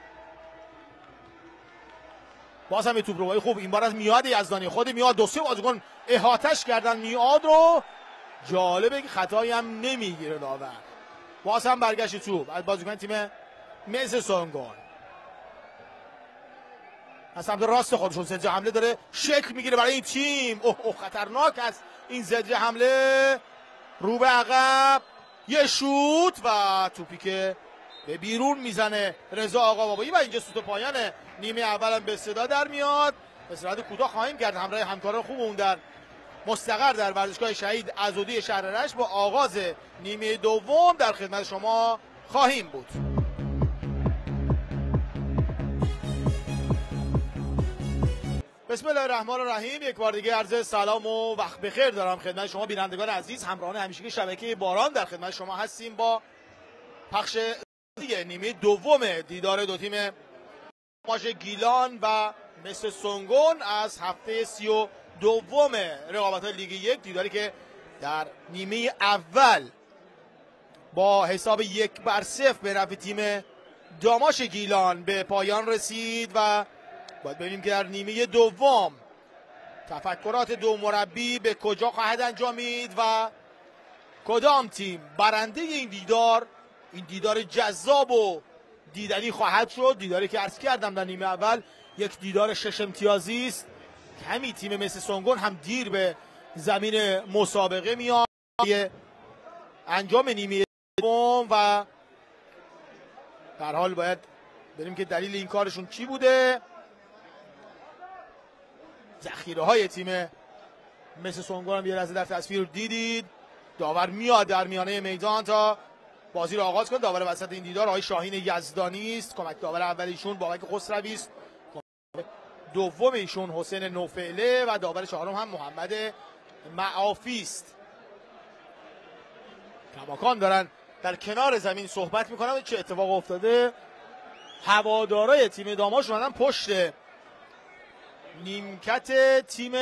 باز هم توپ روی خوب این بار از میاد یزدانی. خود میاد دو سه بازیکن احاطه‌اش کردن میاد رو. جالبه که خطایی هم نمیگیره داور. باز هم برگشت توپ از بازیکن تیم مسی سونگون. از سمت راست خودشون زده حمله داره شکل میگیره برای این تیم. اوه خطرناک است این زده حمله. رو به عقب یه شوت و توپی که به بیرون میزنه رضا آقابابایی و اینجا سوت پایان نیمه اول هم به صدا در میاد. به صورت کوتاه خواهیم کرد همراه همکاران خوبمون در مستقر در ورزشگاه شهید عضدی شهر رشت با آغاز نیمه دوم در خدمت شما خواهیم بود. بسم الله الرحمن الرحیم. یک بار دیگه عرض سلام و وقت بخیر دارم خدمت شما بینندگان عزیز. همراهان همیشگی شبکه باران در خدمت شما هستیم با پخش دیگه نیمه دوم دیدار دو تیم ماش گیلان و مسی سونگون از هفته 32 رقابت‌های لیگ یک. دیداری که در نیمه اول با حساب 1-0 به نفع تیم داماش گیلان به پایان رسید و باید ببینیم که در نیمه دوم تفکرات دو مربی به کجا خواهد انجامید و کدام تیم برنده این دیدار جذاب و دیدنی خواهد شد. دیداری که عرض کردم در نیمه اول یک دیدار 6 امتیازی است. کمی تیم مسی سونگون هم دیر به زمین مسابقه میاد انجام نیمه دوم و در حال باید بریم که دلیل این کارشون چی بوده. ذخیره های تیم مسی سونگون هم یه لحظه در تصویر دیدید. داور میاد در میانه میدان تا بازی رو آغاز کنه. داور وسط این دیدار آقای شاهین یزدانی است. کمک داور اول ایشون بابک خسروی است. دوم ایشون حسین نوفعله و داور چهارم هم محمد معافی است. کماکان دارن در کنار زمین صحبت میکنن چه اتفاق افتاده. هوادارای تیم داماش اومدن پشت نیمکت تیم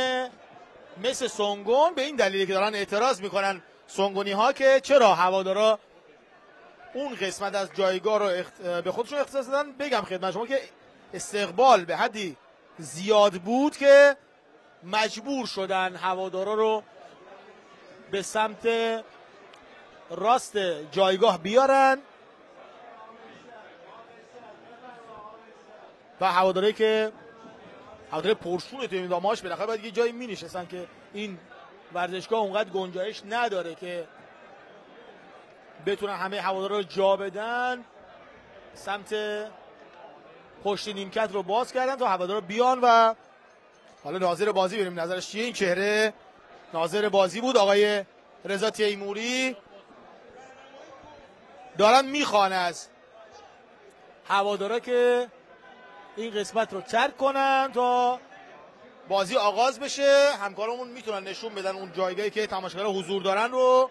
مسی سونگون به این دلیلی که دارن اعتراض میکنن سونگونی ها که چرا هوادارا اون قسمت از جایگاه رو به خودشون اختصاص دادن. بگم خدمت شما که استقبال به حدی زیاد بود که مجبور شدن هوادارا رو به سمت راست جایگاه بیارن و هواداری که هواداری پرشون تیم داماش بالاخره باید یه جایی می نشستن که این ورزشگاه اونقدر گنجایش نداره که بتونن همه هوادارا رو جا بدن. سمت پشت نیمکت رو باز کردن تا هوادارا بیان و حالا ناظر بازی بریم نظرش چیه. این چهره ناظر بازی بود آقای رضا تیموری. دارن میخوان از هوادارا که این قسمت رو ترک کنن تا بازی آغاز بشه. همکارمون میتونن نشون بدن اون جایگاهی که تماشاگرها حضور دارن رو.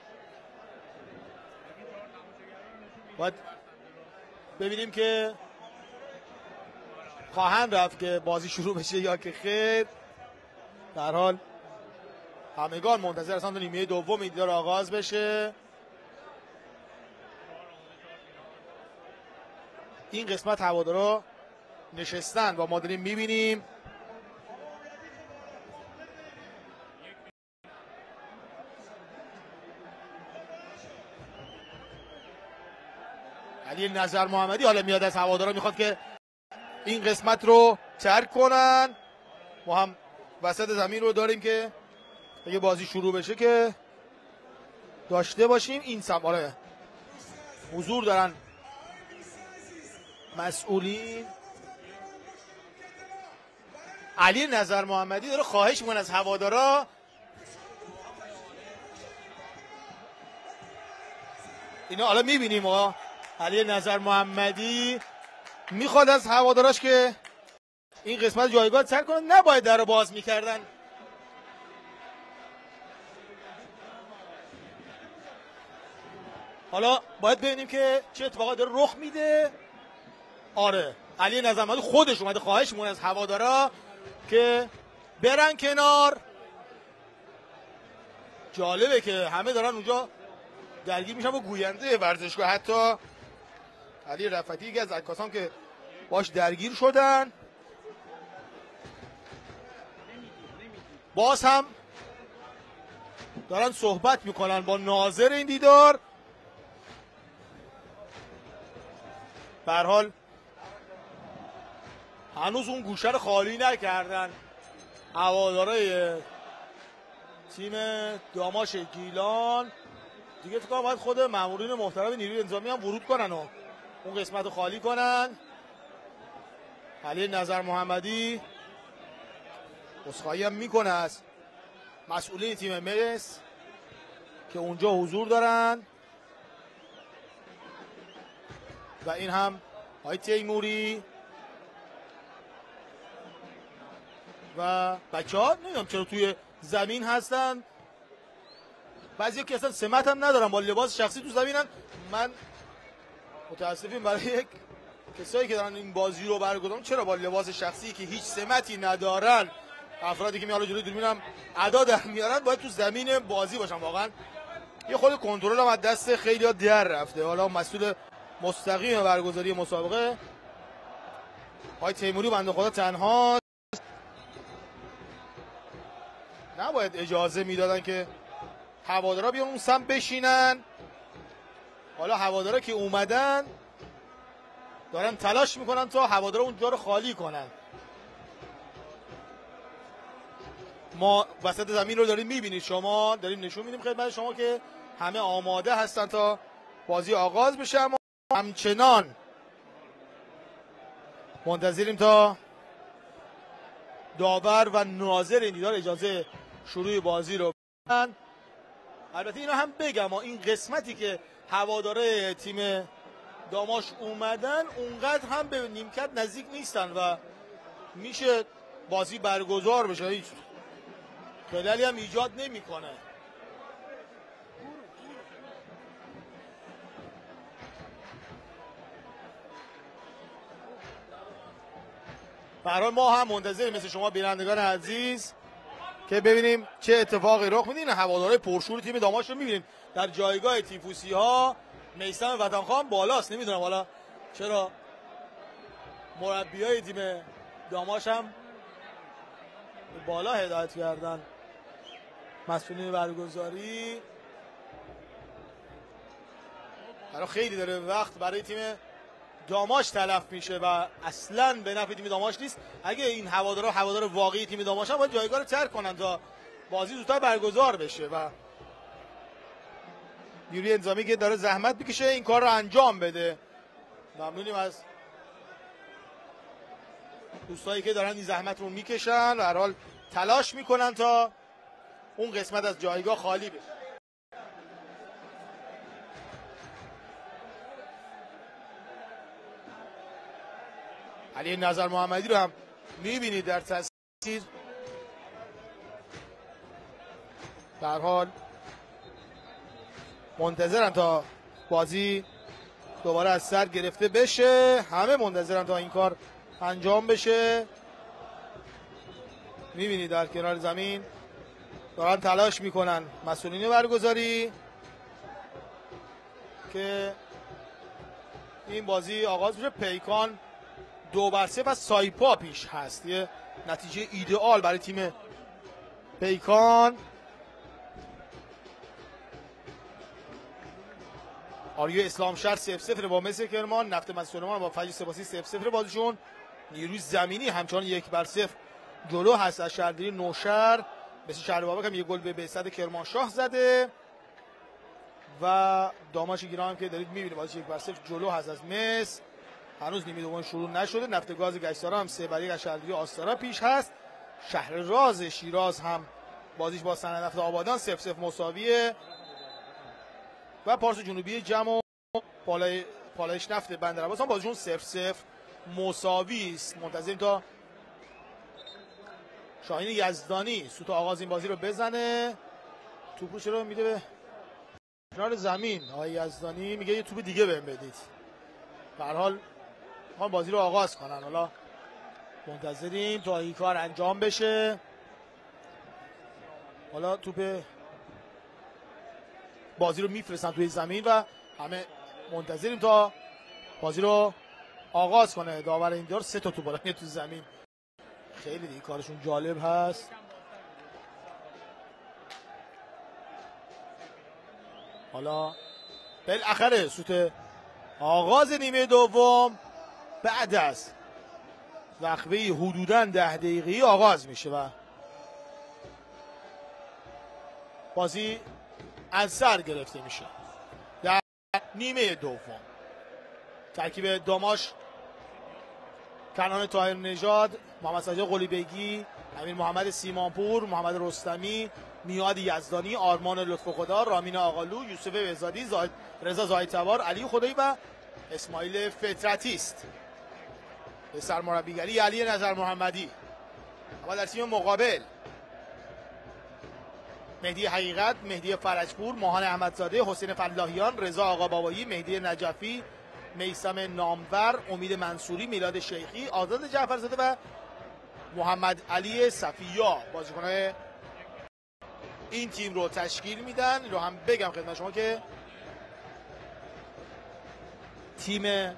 باید ببینیم که خواهند رفت که بازی شروع بشه یا که خیر. در حال همگان منتظر هستند تا نیمه دوم این دیدار آغاز بشه. این قسمت هوادارا نشستن و ما داریم میبینیم. علی نظر محمدی حالا میاد از هوادارا میخواد که این قسمت رو ترک کنن. ما هم وسط زمین رو داریم که اگه بازی شروع بشه که داشته باشیم. این سماره حضور دارن مسئولین. علی نظر محمدی داره خواهش میکنه از هوادارا اینا. حالا میبینیم ما علی نظر محمدی میخواد از هواداراش که این قسمت جایگاه ترک کنن. نباید در رو باز میکردن. حالا باید ببینیم که چه اتفاقات داره رخ میده. آره علی نظر محمدی خودش اومده خواهش میکنه از هوادارا که برن کنار. جالبه که همه دارن اونجا درگیر میشن با گوینده ورزشگاه، حتی علی رفعتی یکی از عکاسام که باش درگیر شدن. باز هم دارن صحبت میکنن با ناظر این دیدار. به هر حال هنوز اون گوشه رو خالی نکردن هوادارای تیم داماش گیلان. دیگه فکر کنم باید خود مامورین محترم نیروی انتظامی هم ورود کنن و اون قسمت رو خالی کنن. علی نظر محمدی عذرخواهی هم میکنه از مسئولین تیم مس که اونجا حضور دارن و این هم آقای تیموری و بچه‌ها نمیدونم چرا توی زمین هستن. بعضی که اصلا سمت هم ندارن، با لباس شخصی تو زمینن. من متاسفیم برای یک کسایی که دارن این بازی رو برگزار چرا با لباس شخصی که هیچ سمتی ندارن، افرادی که میان جلوی دوربینم ادا در میارن، باید تو زمین بازی باشن. واقعا یه خود کنترل هم از دست خیلی‌ها در رفته. حالا مسئول مستقیم برگزاری مسابقه آقای تیموری بنده خدا تنها نباید اجازه میدادن که هوادارا بیان اون سمت بشینن. حالا هوادارا که اومدن دارن تلاش میکنن تا هوادارا اونجا رو خالی کنن. ما وسط زمین رو داریم میبینید، شما داریم نشون میدیم خدمت شما که همه آماده هستن تا بازی آغاز بشه. اما همچنان منتظریم تا داور و ناظر این دیدار اجازه شروع بازی رو بدن. البته اینا هم بگم این قسمتی که هواداره تیم داماش اومدن اونقدر هم به نیمکت نزدیک نیستن و میشه بازی برگزار بشه، هیچ خلالی هم ایجاد نمیکنه. به هر حال ما هم منتظر مثل شما بینندگان عزیز که ببینیم چه اتفاقی رخ میده. این هوادارهای پرشور تیم داماش رو میبینیم در جایگاه تیفوسی ها. میثم وطنخواه بالاست، نمیدونم حالا چرا مربیای تیم داماش هم بالا هدایت کردن مسئولین برگزاری. برای خیلی داره وقت برای تیم داماش تلف میشه و اصلا به نفع تیم داماش نیست. اگه این هوادار واقعی تیم داماش هم باید جایگاه رو ترک کنن تا بازی زودتر برگزار بشه و نیروی انتظامی که داره زحمت میکشه این کار رو انجام بده. ممنونیم از دوستایی که دارن این زحمت رو میکشن و هر حال تلاش میکنن تا اون قسمت از جایگاه خالی بشه. علی نظر محمدی رو هم میبینید در تصویر. به هر حال منتظرن تا بازی دوباره از سر گرفته بشه، همه منتظرن تا این کار انجام بشه. میبینید در کنار زمین دارن تلاش میکنن مسئولین برگزاری که این بازی آغاز بشه. پیکان 2-0 از سایپا پیش هست، یه نتیجه ایدئال برای تیم پیکان. آریو اسلام شهر 0-0 با مس کرمان. نفت مسئولمان با فجر سپاسی 0-0 بازیشون. نیروی زمینی همچنان 1-0 جلو هست از شهرداری نوشهر. مثل شهر بابک هم یه گل به بعثت کرمانشاه زده و داماش گیلان هم که دارید میبینید بازیش 1-0 جلو هست از مس. هنوز نیمه دوم شروع نشده. نفت گاز گشتارا هم 3-1 از شهرداری آستارا پیش هست. شهر راز شیراز هم بازیش با صنعت نفت آبادان 0-0 مساویه و پارس جنوبی جم و پالایش نفت بندرعباس هم بازیشون 0-0 مساوی است. منتظریم تا شاهین یزدانی سوت آغاز این بازی رو بزنه. توپو چرا میده به کنار زمین؟ آقای یزدانی میگه یه توپ دیگه بهم بدید. به هر حال ما بازی رو آغاز کنن. حالا منتظریم تا این کار انجام بشه. حالا توپ بازی رو میفرستن توی زمین و همه منتظریم تا بازی رو آغاز کنه داور این دور. 3 تا توپ بالا تو زمین، خیلی دیگه کارشون جالب هست. حالا بالاخره سوت آغاز نیمه دوم بعد از وقفه حدوداً 10 دقیقه‌ای آغاز میشه و بازی از سر گرفته میشه. در نیمه دوم ترکیب داماش کنان طاهر نژاد، محمد سجاد قلیبگی، امیر محمد سیمانپور، محمد رستمی، میاد یزدانی، آرمان لطف خدا، رامین آقالو، یوسف بهزادی، رضا زاهدتبار، علی خدایی و اسماعیل فطرتی است. به سرمربیگری علی نظر محمدی. اما در تیم مقابل مهدی حقیقت، مهدی فرجپور، ماهان احمدزاده، حسین فلاحیان، رضا آقابابایی، مهدی نجفی، میثم نامور، امید منصوری، میلاد شیخی، آزاد جعفرزاده و محمد علی صفیا بازیکن‌های این تیم رو تشکیل میدن. این رو هم بگم خدمت شما که تیم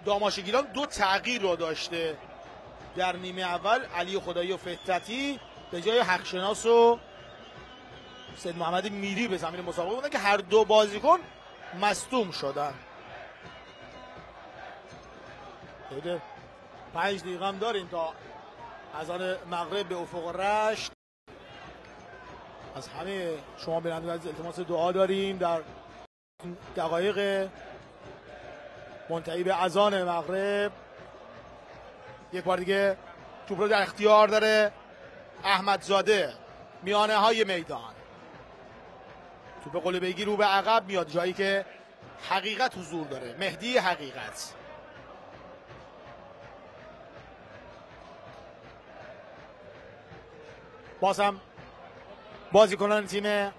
داماشگیلان 2 تغییر رو داشته در نیمه اول. علی خدایی و فطرتی به جای حقشناس و سید محمد میری به زمین مسابقه بودن که هر دو بازیکن مصدوم شدن. 5 دقیقه هم داریم تا اذان مغرب به افق رشت. از همه شما بینندگان عزیز التماس دعا داریم در دقایق منتهی به اذان مغرب. یک بار دیگه توپ رو در اختیار داره احمدزاده، میانه های میدان. توپ قلیبگی رو به عقب میاد، جایی که حقیقت حضور داره، مهدی حقیقت. باز هم بازیکنان تیم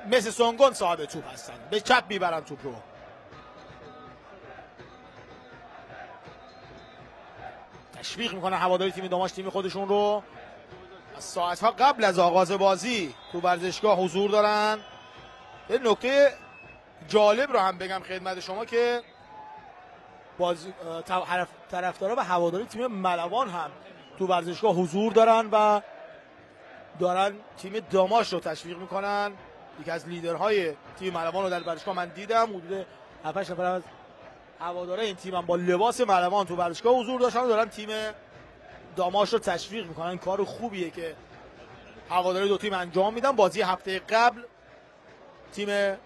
مثل سونگون صاحب توپ هستن، به چپ میبرن توپ رو. تشویق میکنن هواداری تیم داماش تیم خودشون رو. از ساعتها قبل از آغاز بازی تو ورزشگاه حضور دارن. یه نکته جالب رو هم بگم خدمت شما که طرفدارا و هواداری تیم ملوان هم تو ورزشگاه حضور دارن و دارن تیم داماش رو تشویق میکنن. یکی از لیدرهای تیم ملوان رو در ورزشگاه من دیدم، حدود 7-8 نفر از هواداره این تیم هم با لباس ملوان تو ورزشگاه حضور داشتن و دارن تیم داماش رو تشویق میکنن. این کار خوبیه که هواداره دو تیم انجام میدن. بازی هفته قبل تیم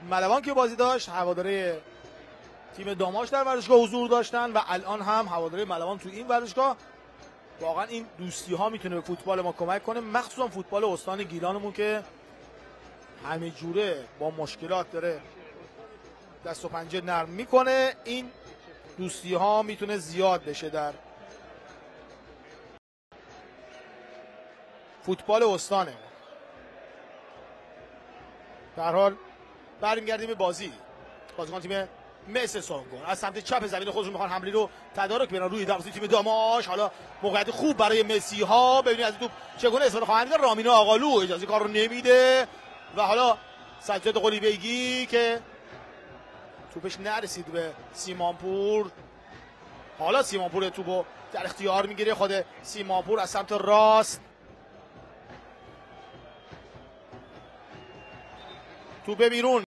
ملوان که بازی داشت، هواداره تیم داماش در ورزشگاه حضور داشتن و الان هم هواداره ملوان تو این ورزشگاه. واقعا این دوستی ها میتونه به فوتبال ما کمک کنه، مخصوصا فوتبال استان گیلانمون که همه جوره با مشکلات داره دست و پنجه نرم میکنه. این دوستی ها میتونه زیاد بشه در فوتبال استانه. در حال برمیگردیم به بازی. بازیکن تیم مثل سونگون از سمت چپ زمین خودشون میخوان حمله رو تدارک بدن روی دروازه تیم داماش. حالا موقعیت خوب برای مسی ها، ببینید از توپ چگونه استفاده خواهند کرد. رامین آقالو اجازه کار رو نمیده و حالا سجاد قلیبگی که توپش نرسید به سیمانپور. حالا سیمانپور توپو در اختیار میگیره، خود سیمانپور از سمت راست توپ بیرون.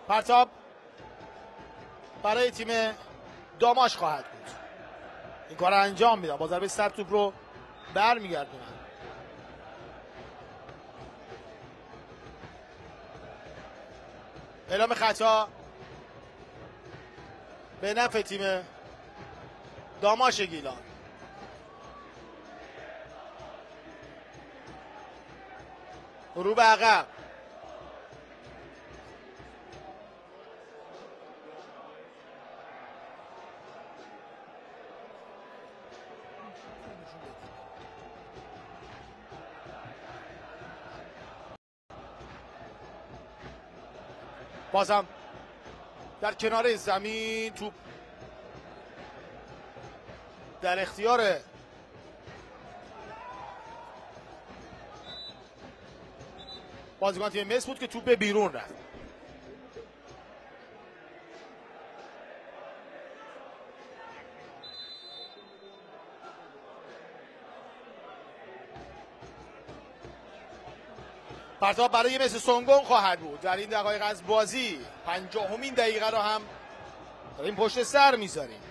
پرتاب برای تیم داماش خواهد بود. این کار رو انجام میدن، با ضربه سر توپ رو برمیگردونن. اعلام خطا به نفع تیم داماش گیلان. رو به عقب. بازم در کنار زمین توپ در اختیار بازیکن تیم مس بود که توپ به بیرون رفت. پرتاب برای مس سونگون خواهد بود در این دقایق از بازی. 50مین دقیقه رو هم داریم پشت سر میذاریم.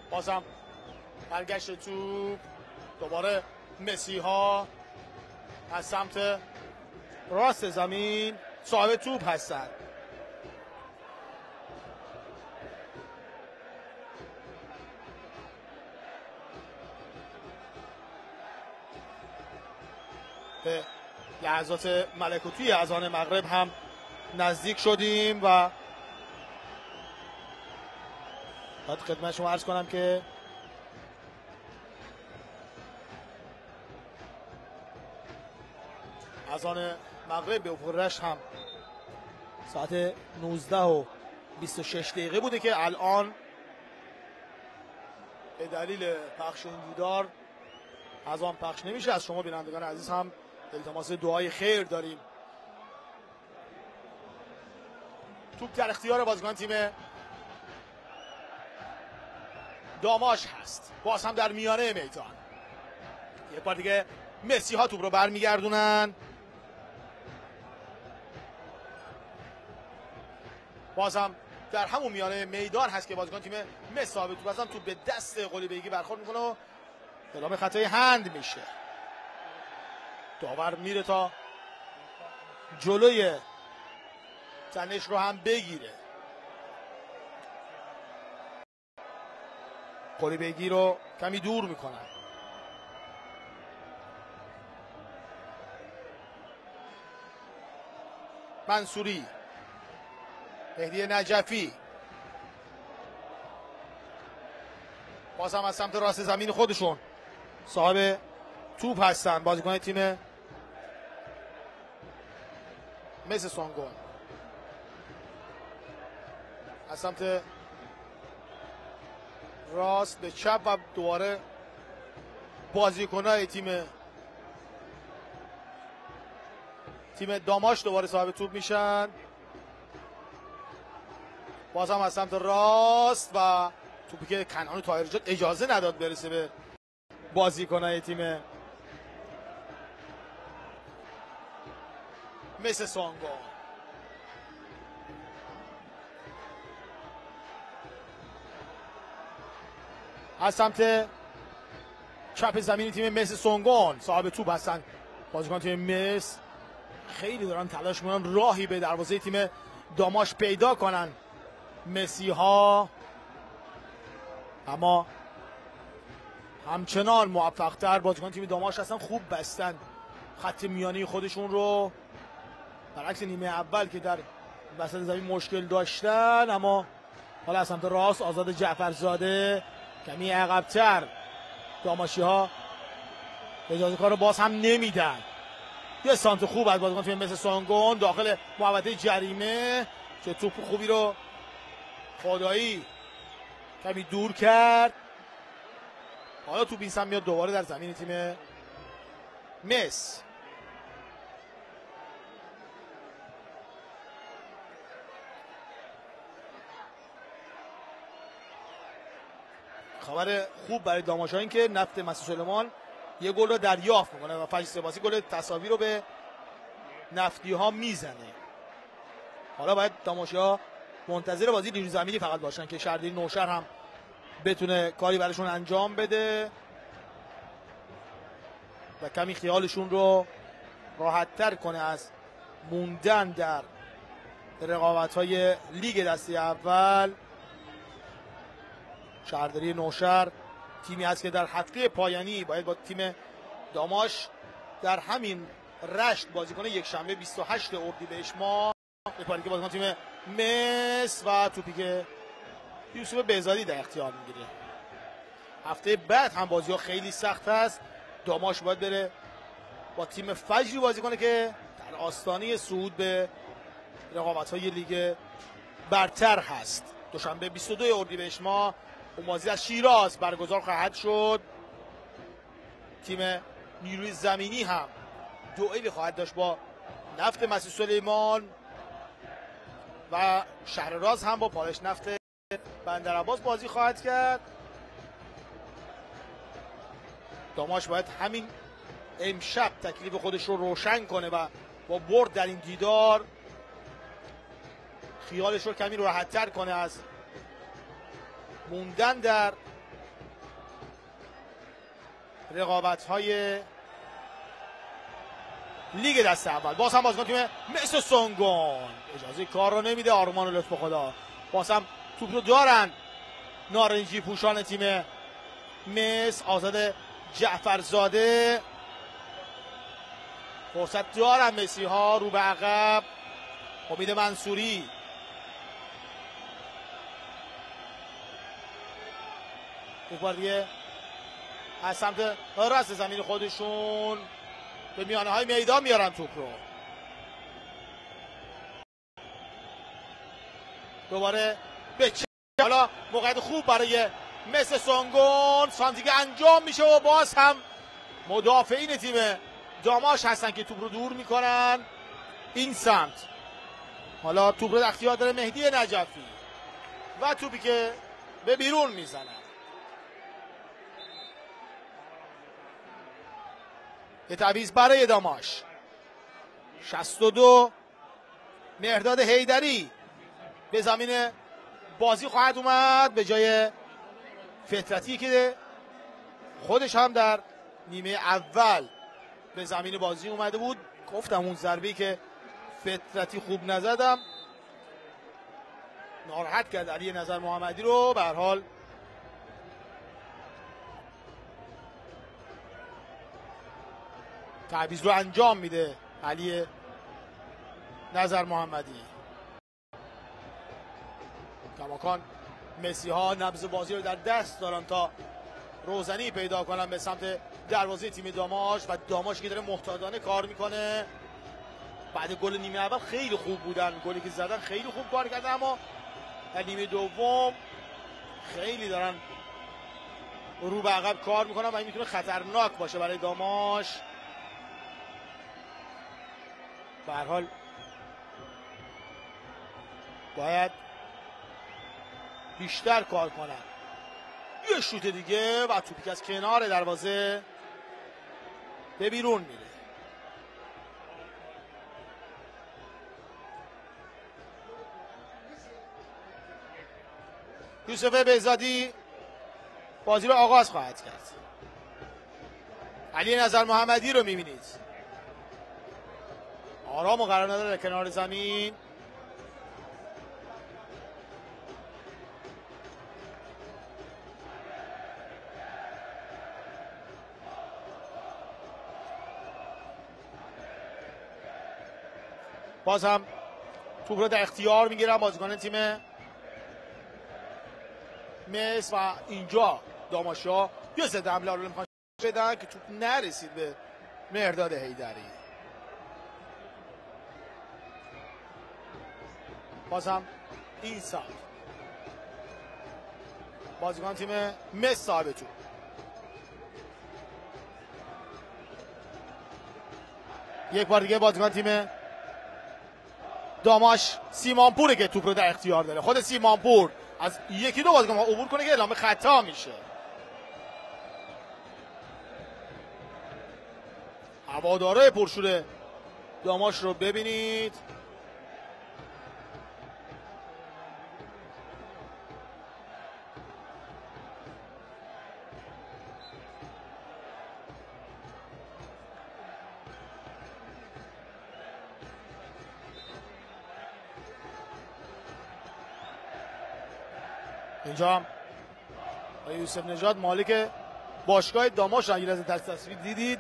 بازم برگشت توپ، دوباره مسی ها از سمت راست زمین صاحب توپ هستند. به لحظات ملکوتی اذان مغرب هم نزدیک شدیم و باید خدمت شما عرض کنم که اذان مغرب به افق رشت هم ساعت 19:26 بوده که الان به دلیل پخش این دیدار از آن پخش نمیشه. از شما بینندگان عزیز هم التماس دعای خیر داریم. توپ در اختیار بازیکن تیم داماش هست. باز هم در میانه میدان. یک بار دیگه مسی ها توپ رو برمیگردونن. باز هم در همون میانه میدان هست که بازیکن تیم مس صاحب توپ هستن. توپ به دست قلیبگی برخورد میکنه و اعلام خطای هند میشه. داور میره تا جلوی تنش رو هم بگیره. قلیبگی رو کمی دور میکنن. منصوری، مهدی نجفی، باز هم از سمت راست زمین خودشون صاحب توپ هستن بازیکن تیم مس سونگون. از سمت راست به چپ و دوباره بازیکنای تیم داماش دوباره صاحب توپ میشن. باز هم از سمت راست و توپی که کنعان طاهرجاد اجازه نداد برسه به بازیکنای تیم مس سونگون. از سمت چپ زمین تیم مس سونگون صاحب توپ هستن بازیکن تیم مس. خیلی دارن تلاش میکنن راهی به دروازه تیم داماش پیدا کنن مسی ها، اما همچنان موفق تر بازیکن تیم داماش هستن. خوب بستن خط میانی خودشون رو، برعکس نیمه اول که در وسط زمین مشکل داشتن. اما حالا از سمت راست آزاد جعفرزاده کمی عقب‌تر، داماشی ها اجازه کار رو باز هم نمیدن. یه سانت خوب از بازیکن تیم مس سونگون داخل محوطه جریمه که توپ خوبی رو خدایی کمی دور کرد. حالا توپ این سم میاد دوباره در زمین تیم مس. خبر خوب برای داماشا این که نفت مسعود سلیمان یه گل رو دریافت میکنه و فجر سباسی گل تساوی رو به نفتی ها میزنه. حالا باید داماشا منتظر بازی نیروی زمینی فقط باشن که شهرداری نوشهر هم بتونه کاری براشون انجام بده و کمی خیالشون رو راحت تر کنه از موندن در رقابت های لیگ دسته اول. شهرداری نوشهر تیمی هست که در هفته پایانی باید با تیم داماش در همین رشت بازی کنه. یک شنبه 28 اردیبهشت ماه که بازیکن تیم مس و توپی که یوسف بهزادی در اختیار میگیره. هفته بعد هم بازی ها خیلی سخت است. داماش باید بره با تیم فجری بازی کنه که در آستانه صعود به رقابت‌های لیگ برتر هست. دوشنبه 22 اردیبهشت ماه اون بازی از شیراز برگزار خواهد شد. تیم نیروی زمینی هم دوئلی خواهد داشت با نفت مسیح سلیمان و شهرراز هم با پالش نفت بندرعباس بازی خواهد کرد. داماش باید همین امشب تکلیف خودش رو روشن کنه و با برد در این دیدار خیالش رو کمی راحت‌تر کنه از موندن در رقابت‌های لیگ دست اول. باز هم بازیکن تیم مس سونگون اجازه کار رو نمیده. آرمان و لطف خدا باز هم توپ رو دارن نارنجی پوشان تیم مس. آزاد جعفرزاده فرصت دارن مسی ها رو به عقب. امید منصوری یک دیگه از سمت راست زمین خودشون به میانه های میدان میارن توپ رو. دوباره به حالا موقعیت خوب برای مس سونگون. سانتیگ انجام میشه و باز هم مدافعین تیم داماش هستن که توپ رو دور میکنن این سمت. حالا توپ رو در اختیار داره مهدی نجفی و توپی که به بیرون میزنن. یه تعویض برای داماش. 62 مهرداد حیدری به زمین بازی خواهد اومد به جای فطرتی که خودش هم در نیمه اول به زمین بازی اومده بود. گفتم اون ضربه‌ای که فطرتی خوب نزدم ناراحت کرد علی نظر محمدی رو. به هر حال تعویض رو انجام میده علی نظر محمدی. کماکان مسی ها نبض بازی رو در دست دارن تا روزنی پیدا کنن به سمت دروازه تیم داماش و داماش که داره محتاطانه کار میکنه. بعد گل نیمه اول خیلی خوب بودن، گلی که زدن خیلی خوب کار کردن، اما در نیمه دوم خیلی دارن رو به عقب کار میکنن و این میتونه خطرناک باشه برای داماش. به هر حال باید بیشتر کار کنن. یه شوت دیگه و توپی که از کنار دروازه به بیرون میره. یوسف بهزادی بازی رو آغاز خواهد کرد. علی نظر محمدی رو میبینید آرام و قرار نداره کنار زمین. باز هم توپ رو در اختیار میگیرن بازیکن تیم مس و اینجا داماشا یه ضد حمله رو میخوان بدن که توپ نرسید به مهرداد حیدری. باز هم این سمت بازیکن تیم مس صاحب توپ. یک بار دیگه بازیکن تیم داماش سیمانپوره که توپ رو در اختیار داره. خود سیمانپور از یکی دو بازیکن عبور کنه که اعلام خطا میشه. هواداره پرشور داماش رو ببینید. اینجا هم یوسف نژاد مالک باشگاه داماش اگه از تصویر دیدید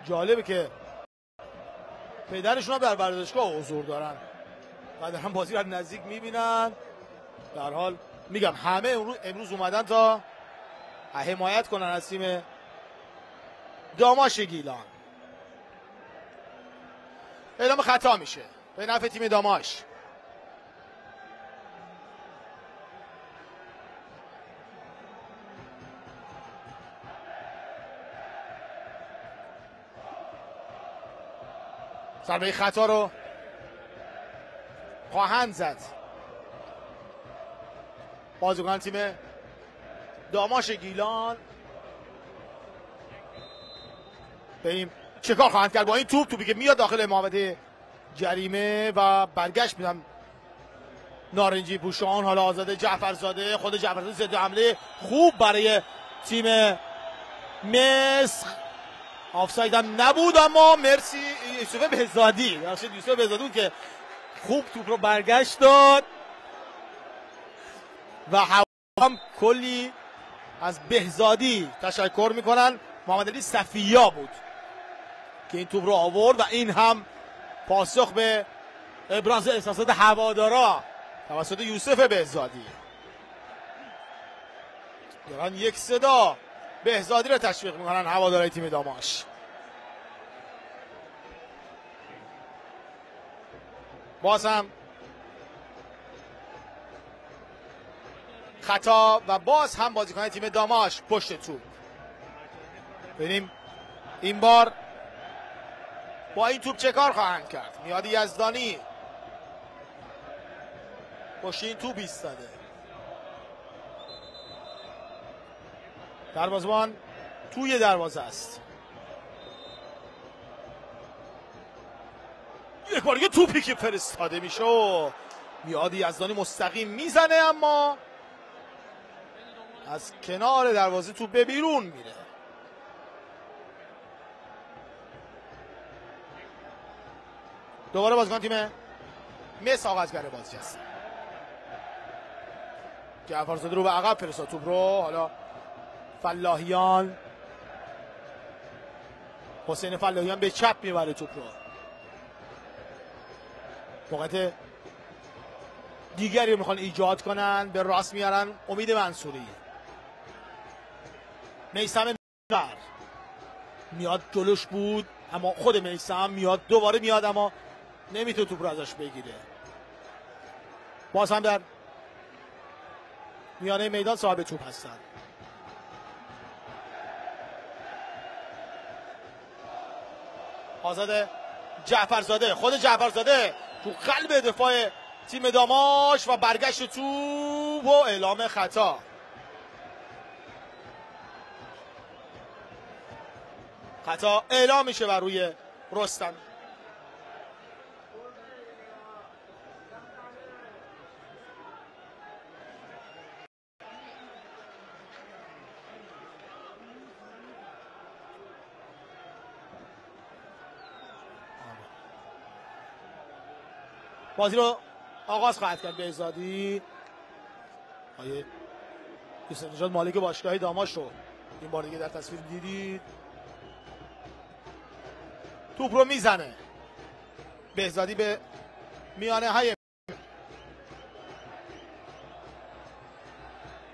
جالبه که پدرشون هم در ورزشگاه حضور دارن و دارن بازی رو نزدیک میبینن. در حال میگم همه امروز اومدن تا حمایت کنن از تیم داماش گیلان. اعلام خطا میشه به نفع تیم داماش. ضربه خطا رو خواهند زد بازیکن تیم داماش گیلان. بریم چه کار خواهند کرد با این توپی که میاد داخل محوطه جریمه و برگشت میدم نارنجی پوشان. حالا آزاده جعفرزاده، خود جعفرزاده ضد حمله خوب برای تیم مصر. آفساید هم نبود اما مرسی یوسف بهزادی، یوسف بهزادی که خوب توپ رو برگشت داد و هم کلی از بهزادی تشکر میکنن. محمد علی صفیا بود که این توپ رو آورد و این هم پاسخ به ابراز احساسات هوادارا توسط یوسف بهزادی. دارن یک صدا بهزادی رو تشویق میکنن هوادارای تیم داماش. باز هم خطا و باز هم بازیکن تیم داماش پشت توپ. ببینیم این بار با این توپ چه کار خواهند کرد. میاد یزدانی پشت این توپ ایستاده. دروازه‌بان توی دروازه است. یک بار دیگه توپی که فرستاده میشه و میاد یزدانی مستقیم میزنه اما از کنار دروازه توپ به بیرون میره. دوباره بازیکن تیم مصر آغاز کرده بازی است. جعفرزاده رو به عقب فرستاد توپ رو. حالا فلاحیان، حسین فلاحیان به چپ میبره توپ رو. موقعیت دیگری رو میخوان ایجاد کنن، به راست میارن امید منصوری. میثم میاد جلوش بود اما خود میثم میاد دوباره میاد اما نمیتونه توپ رو ازش بگیره. باز هم در میانه میدان صاحب توپ هستن. آزاد جعفرزاده، خود جعفرزاده تو قلب دفاع تیم داماش و برگشت توپ و اعلام خطا. خطا اعلام میشه بر روی رستم. بازی رو آغاز خواهد کرد بهزادی. آیه حسین نژاد مالک باشگاه داماش رو این بار دیگه در تصویر دیدید. توپ رو میزنه بهزادی به میانه های.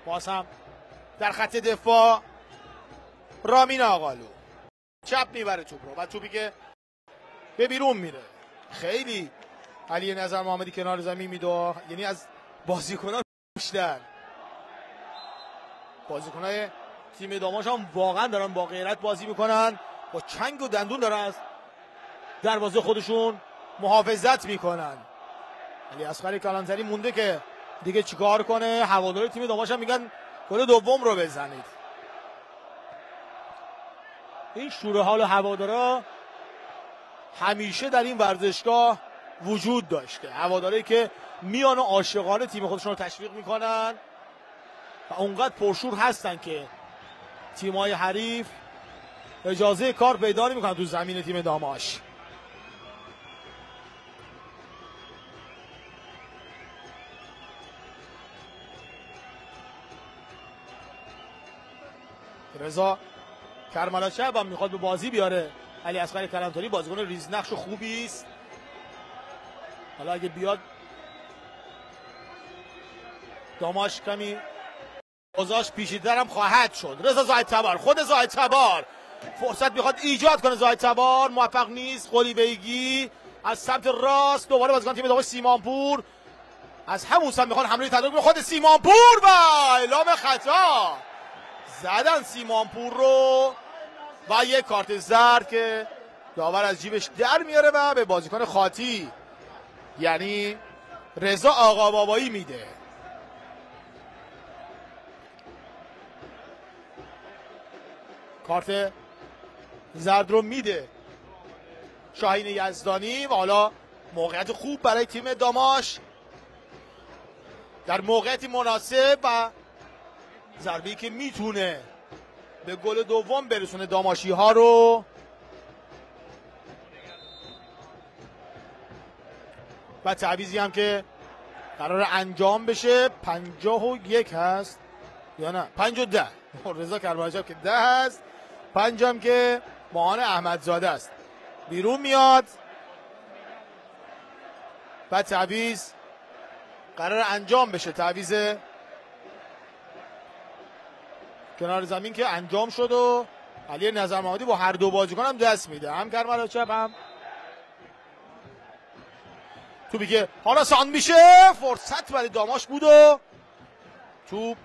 باز هم در خط دفاع رامین آقالو چپ میبره توپ رو و توپی که به بیرون میره. خیلی علی نظر محمدی کنار زمین میدو، یعنی از بازیکنان بیشتر بازیکنای تیم داماش هم واقعا دارن با غیرت بازی میکنن، با چنگ و دندون دارن از دروازه خودشون محافظت میکنن. علی اصغر کلانتری مونده که دیگه چیکار کنه. هواداری تیم داماش هم میگن گل دوم رو بزنید. این شور حال هوادارا همیشه در این ورزشگاه وجود داشته. هواداری که میان و عاشقانه تیم خودشون رو تشویق میکنن و اونقدر پرشور هستن که تیم‌های حریف اجازه کار پیدا نمیکنن تو زمین تیم داماش. رضا کرمالاچی هم میخواد به بازی بیاره. علی اصغر کلانتری بازیکن ریزنقش و خوبی است. حالا اگه بیاد داماش کمی اوضاعش پیچیده‌تر هم خواهد شد. رضا زاهد تبار، خود زاهد تبار فرصت میخواد ایجاد کنه. زاهد تبار موفق نیست. قلی بیگی از سمت راست دوباره بازیکن تیم داماش سیمانپور از همون سمت میخوان حمله تدارک به خود سیمانپور و اعلام خطا زدن سیمانپور رو و یک کارت زرد که داور از جیبش در میاره و به بازیکن خاطی یعنی رضا آقابابایی میده. کارت زرد رو میده شاهین یزدانی و حالا موقعیت خوب برای تیم داماش در موقعیتی مناسب و ضربه‌ای که میتونه به گل دوم برسونه داماشی ها رو. و تعویضی هم که قرار انجام بشه 51 هست یا نه 50 رضا کرمانشاه که 10 هست 5 هم که ماهان احمدزاده است بیرون میاد و تعویض قرار انجام بشه. تعویض کنار زمین که انجام شد و علی نظر محمدی با هر دو بازیکن هم دست میده هم کرمانشاه چپ هم توپی که حالا ساند میشه فرصت برای داماش بود و توپ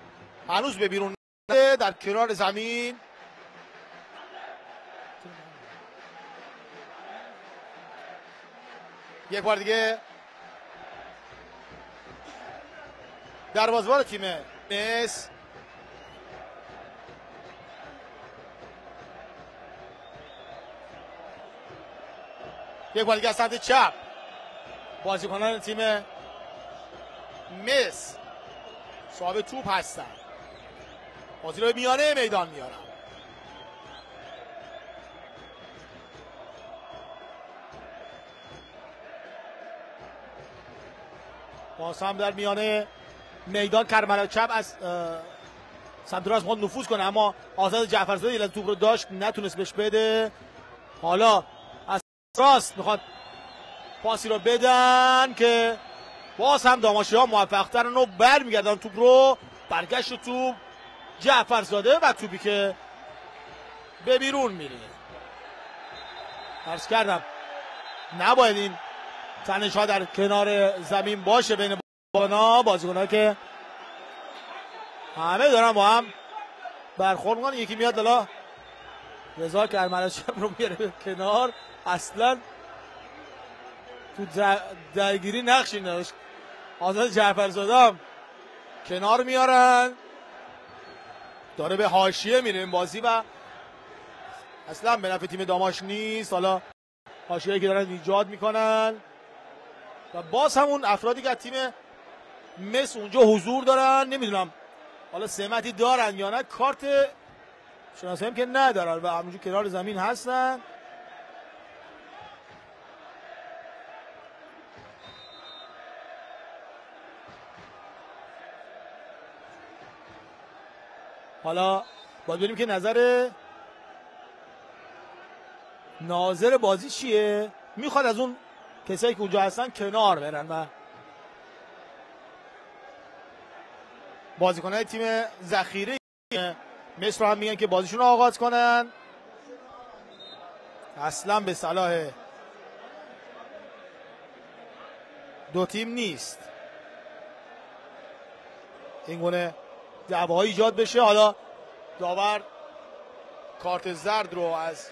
هنوز به بیرون در کنار زمین یک بار دیگه دروازه‌بان تیم مس یک بار دیگه از سمت چپ بازیکنان تیم مس صاحب توپ هستن بازی رو میانه میدان میارن باز هم در میانه میدان کرمانشاه چپ از سمت راست میخواد نفوذ کنه اما آزاد جعفرزاده یه توپ رو داشت نتونست بهش بده. حالا از راست میخواد پاسی رو بدن که باز هم داماشی ها موفق ترن و برمیگردن توپ رو برگشت توپ جعفرزاده و توپی که به بیرون میره. عرض کردم نباید این تنش ها در کنار زمین باشه بین بازیکن ها که همه دارن با هم برخورد میکنن. یکی میاد دلا رضا کرمانشاه رو میاره کنار اصلا تو درگیری نقشی نداشت. آزاد جعفرزاده هم کنار میارن داره به حاشیه میره این بازی و اصلا به نفع تیم داماش نیست. حالا حاشیه‌ای که دارن ایجاد میکنن و باز همون افرادی که تیم مس اونجا حضور دارن نمیدونم حالا سمتی دارن یا نه کارت شناسایی که ندارن و همونجا کنار زمین هستن. حالا باید ببینیم که نظر ناظر بازی چیه. میخواد از اون کسایی که اونجا هستن کنار برن و بازیکن‌های تیم ذخیره مصر هم میگن که بازیشون رو آغاز کنن. اصلا به صلاح دو تیم نیست این گونه دعواهایی ایجاد بشه. حالا داور کارت زرد رو از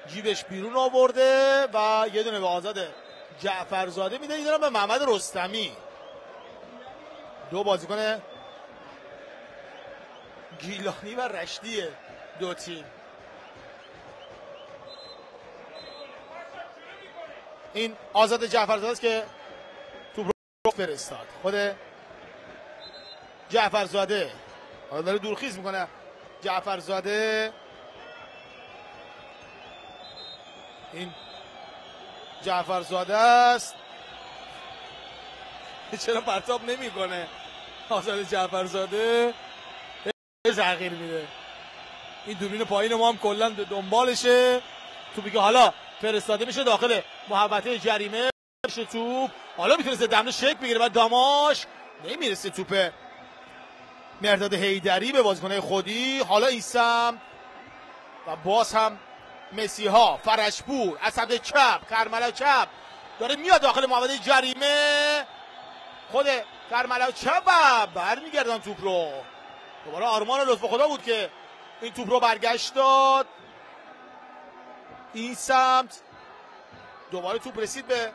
جیبش بیرون آورده و یه دونه به آزاد جعفرزاده میده، یه دونه به محمد رستمی. دو بازیکن گیلانی و رشدی دو تیم. این آزاد جعفرزاده است که توپ رو فرستاد. خود جعفرزاده حالا داره دورخیز میکنه. جعفرزاده این جعفرزاده است چرا پرتاب نمیکنه آزاد جعفرزاده تغییر میده. این دوربین پایین ما هم کلا دنبالشه. توپی که حالا فرستاده میشه داخل محوطه جریمه میشه توپ حالا میتونسته دمنه شکل بگیره و داماش نمیرسه توپ مرداد حیدری به بازیکن‌های خودی. حالا ایسم و باز هم مسیحا، فرشپور از سمت چپ، کرملا چپ داره میاد داخل محوطه جریمه، خود کرملا چپ برمیگردن توپ رو. دوباره آرمان لطف خدا بود که این توپ رو برگشت داد این سمت. دوباره توپ رسید به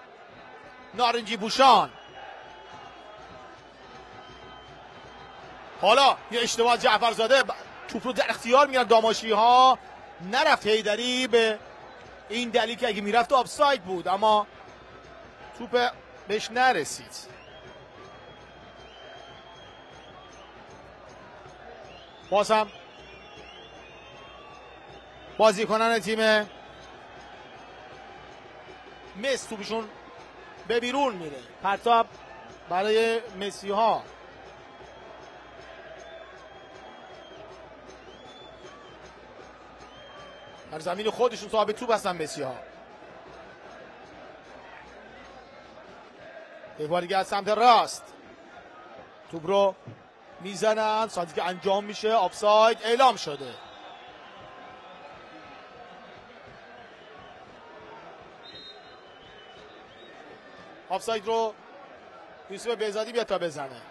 نارنجی پوشان. حالا یه اشتباه جعفرزاده، توپ رو در اختیار میگیرن داماشی ها. نرفت حیدری به این دلیل که اگه میرفت آفساید بود، اما توپ بهش نرسید. باز هم بازیکنان تیم مس توپشون به بیرون میره. پرتاب برای مسی ها. در زمین خودشون صاحب توپ هستن مسی ها. یک بار دیگه از سمت راست توپ رو میزنن، سانتی که انجام میشه آفساید اعلام شده. آفساید رو یوسف بهزادی بیاد تا بزنه.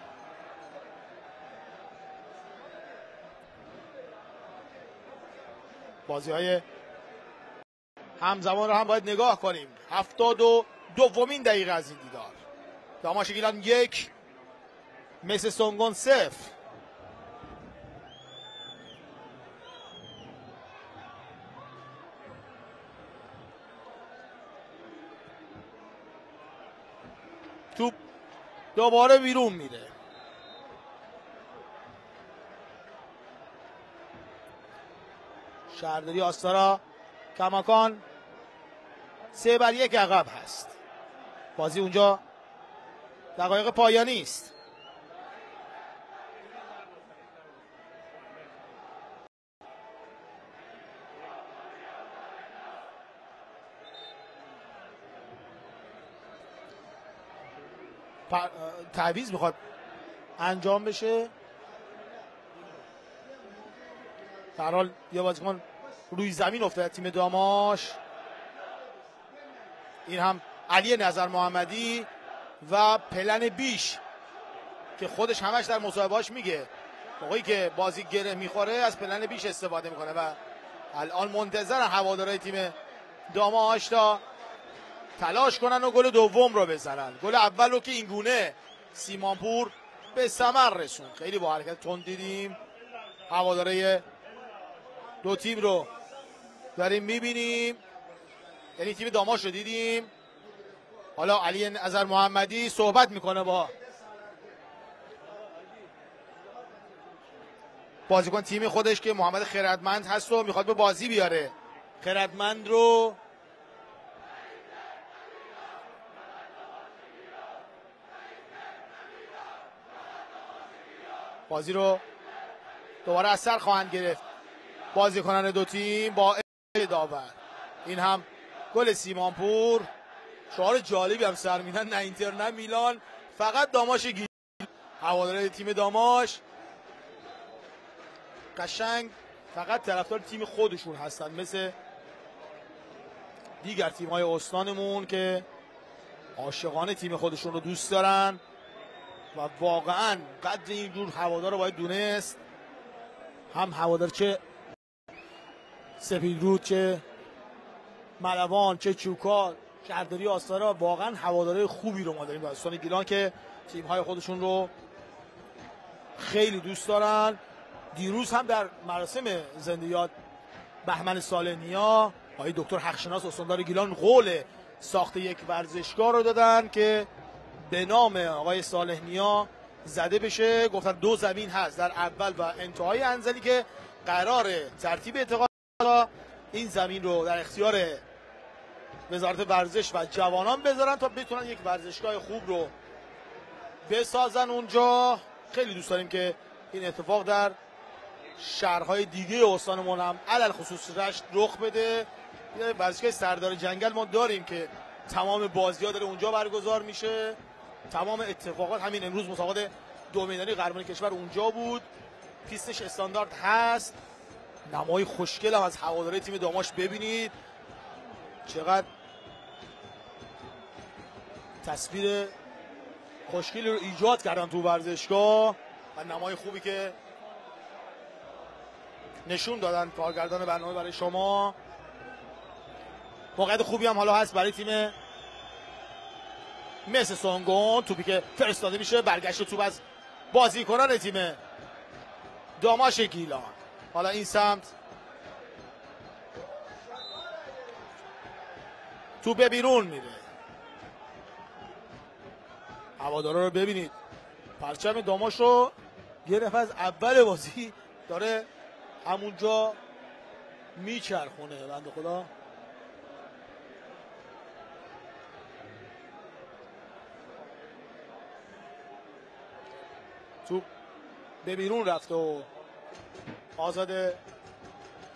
بازی های همزمان رو هم باید نگاه کنیم. 72مین دقیقه از این دیدار. داماش گیلان 1 مس سونگون 0. توپ دوباره بیرون میره. شهرداری آستارا کماکان 3-1 عقب هست. بازی اونجا دقایق پایانی است. تعویض میخواد انجام بشه. در حال یه بازیکن روی زمین افتاده تیم داماش. این هم علی نظر محمدی و پلن بیش که خودش همش در مصاحبه‌هاش میگه موقعی که بازی گره میخوره از پلن بیش استفاده میکنه و الان منتظر هوادارهای تیم داماش تا تلاش کنن و گل دوم رو بزنن. گل اول رو که این گونه سیمانپور به ثمر رسوند. خیلی با حرکت تند دیدیم. هوادارهای دو تیم رو داریم میبینیم، یعنی تیم داماش رو دیدیم. حالا علی نظر محمدی صحبت میکنه با بازیکن تیم خودش که محمد خردمند هست و میخواد به بازی بیاره. خردمند رو بازی رو دوباره از سر خواهند گرفت بازیکنان دو تیم با داور. این هم گل سیمانپور. شعار جالبی هم سر میدن، نه اینتر نه میلان، فقط داماش گیل. هوادارهای تیم داماش قشنگ فقط طرفدار تیم خودشون هستن، مثل دیگر تیم‌های استانمون که عاشقانه تیم خودشون رو دوست دارن و واقعا قدر اینجور هوادار رو باید دونست. هم هوادار چه سپیدرود، چه ملوان، چه چوکار، شهرداری آستارا، واقعا هوادارهای خوبی رو ما داریم در استان گیلان که تیم‌های خودشون رو خیلی دوست دارن. دیروز هم در مراسم زنده یاد بهمن صالح‌نیا آقای دکتر حقشناس استاندار گیلان قول ساخت یک ورزشگاه رو دادن که به نام آقای صالح‌نیا زده بشه. گفتن 2 زمین هست در اول و انتهای انزلی که قرار ترتیب اعتقاد این زمین رو در اختیار وزارت ورزش و جوانان بذارن تا بتونن یک ورزشگاه خوب رو بسازن اونجا. خیلی دوست داریم که این اتفاق در شهرهای دیگه استانمون هم علل خصوص رشت رخ بده. ورزشگاه سردار جنگل ما داریم که تمام بازی‌ها داره اونجا برگزار میشه، تمام اتفاقات. همین امروز مسابقات 2 میدانی قهرمانی کشور اونجا بود، پیستش استاندارد هست نمای خوشگل هم از هواداره تیم داماش ببینید چقدر تصویر خوشگلی رو ایجاد کردن تو ورزشگاه و نمای خوبی که نشون دادن کارگردان برنامه برای شما. موقعیت خوبی هم حالا هست برای تیم مثل سونگون. توپی که فرستاده میشه، برگشت توپ از بازیکنان تیم داماش گیلان. حالا این سمت توپ بیرون میره. هوادارا رو ببینید، پرچم داماش رو گرفت از اول بازی داره همونجا میچرخونه. بنده خدا توپ به بیرون رفته و آزاد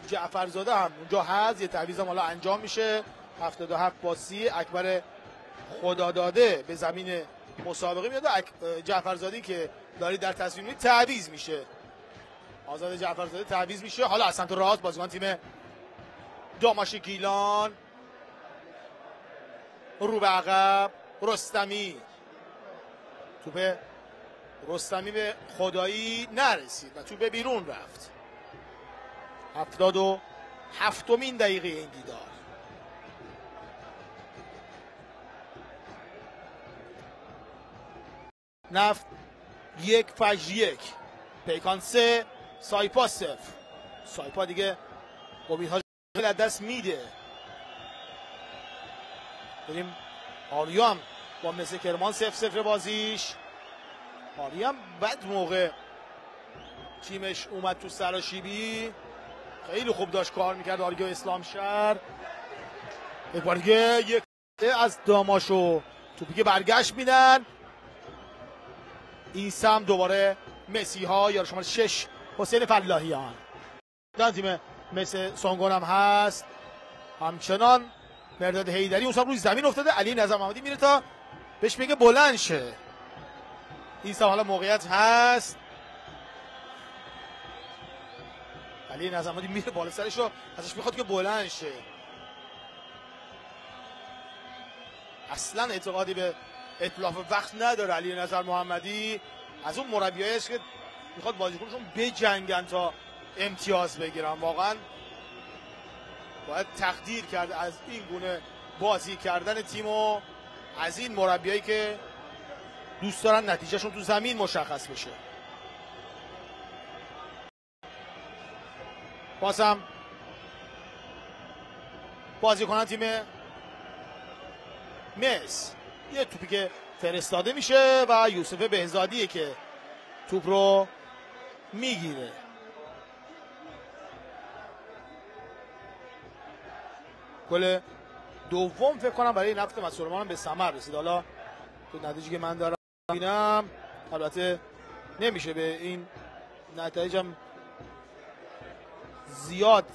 جعفرزاده هم اونجا هست. یه تعویض هم حالا انجام میشه. 77-30 اکبر خداداده به زمین مسابقه میاد. جعفرزادی که دارید در تصویر میبینید تعویض میشه. آزاد جعفرزاده تعویض میشه. حالا از سمت راست بازیکن تیم داماش گیلان رو به عقب. رستمی، توپ رستمی به خدایی نرسید و توپ به بیرون رفت. 77مین دقیقه این دیدار. نفت 1 فجر 1 پیکان 3 سایپا 0. سایپا دیگه امیدها از دست میده. بریم آریا هم با مثل کرمان 0-0 بازیش. آریا هم بد موقع تیمش اومد تو سراشیبی خیلی خوب داشت کار میکرد. آریا اسلام شهر یک بار دیگه یک از داماشو توپی که برگشت میدن. این سم دوباره مسی ها یا شماره 6 حسین فلاحیان. در تیم مثل سونگون هم هست. همچنان مرداد حیدری اون سم روی زمین افتاده. علی نظر محمدی میره تا بهش بگه بلند شه. این سم حالا موقعیت هست. علی نظر محمدی میره بالا سرش رو ازش میخواد که بلند شه. اصلا اعتقادی به اتلاف وقت نداره علی نظر محمدی. از اون مربیایی است که میخواد بازیکنشون بجنگن تا امتیاز بگیرن. واقعا باید تقدیر کرد از این گونه بازی کردن تیم و از این مربیایی که دوست دارن نتیجهشون تو زمین مشخص بشه. بازم بازیکنان تیم مس یه توپی که فرستاده میشه و یوسف بهزادیه که توپ رو میگیره. گل دوم فکر کنم برای نفت مسئولمان به ثمر رسید. حالا تو نتیجه که من دارم ببینم البته نمیشه به این نتایجم زیاد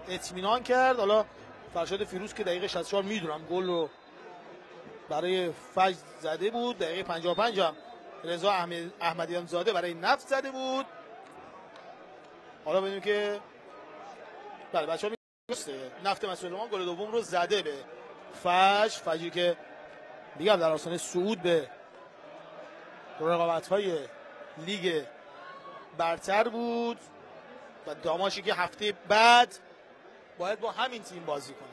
اطمینان کرد. حالا فرشاد فیروز که دقیقه 64 میدونم گل رو برای فجر زده بود. دقیقه 55 هم رضا احمدیان زاده برای نفت زده بود. حالا ببینیم که بله بچه‌ها میگه نفت مسئولمان گل دوم رو زده به فجری که دیگه در آستانه صعود به رقابت‌های لیگ برتر بود و داماشی که هفته بعد باید با همین تیم بازی کنه.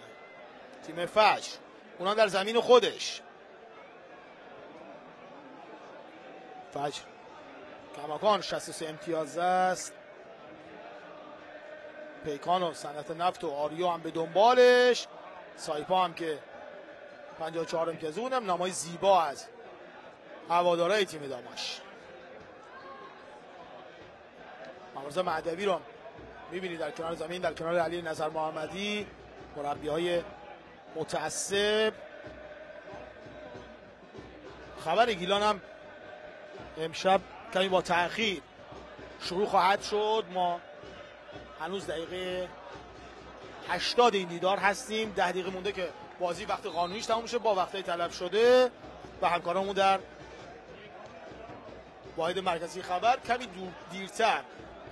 تیم فجر اونا در زمین خودش. فجر کماکان 63 امتیاز است. پیکان و صنعت نفت و آریا هم به دنبالش. سایپا هم که 54 امتیاز. اونم نمای زیبا از هوادارهای تیم داماش. مامورزا مهدوی رو میبینید در کنار زمین در کنار علی نظر محمدی مربی‌های متعصب. خبر گیلان هم امشب کمی با تأخیر شروع خواهد شد. ما هنوز دقیقه 80 این دیدار هستیم. 10 دقیقه مونده که بازی وقت قانونیش تموم شه با وقتای طلب شده و همکارامون در واحد مرکزی خبر کمی دیرتر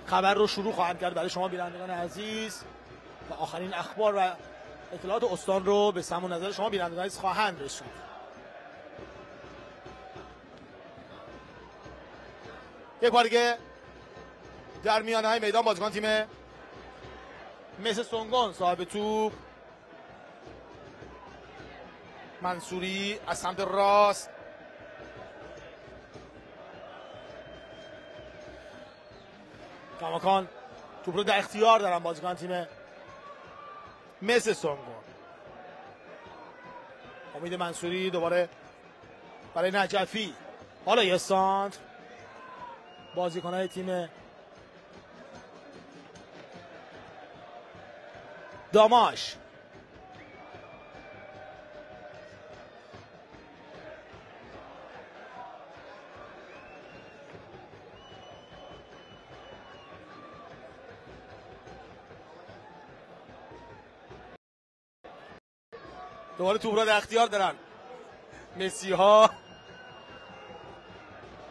خبر رو شروع خواهند کرد برای شما بینندگان عزیز و آخرین اخبار و اطلاعات استان رو به سمع و نظر شما بینندگان عزیز خواهند رسوند. یک بار دیگه در میانه های میدان بازیکن تیم مس سونگون صاحب توپ منصوری از سمت راست کماکان توپ رو در اختیار دارن بازیکن تیم مس سونگون. امید منصوری دوباره برای نجفی، حالا یه سانتر بازیکن‌های تیم داماش دوباره توپ را در اختیار دارن مسی ها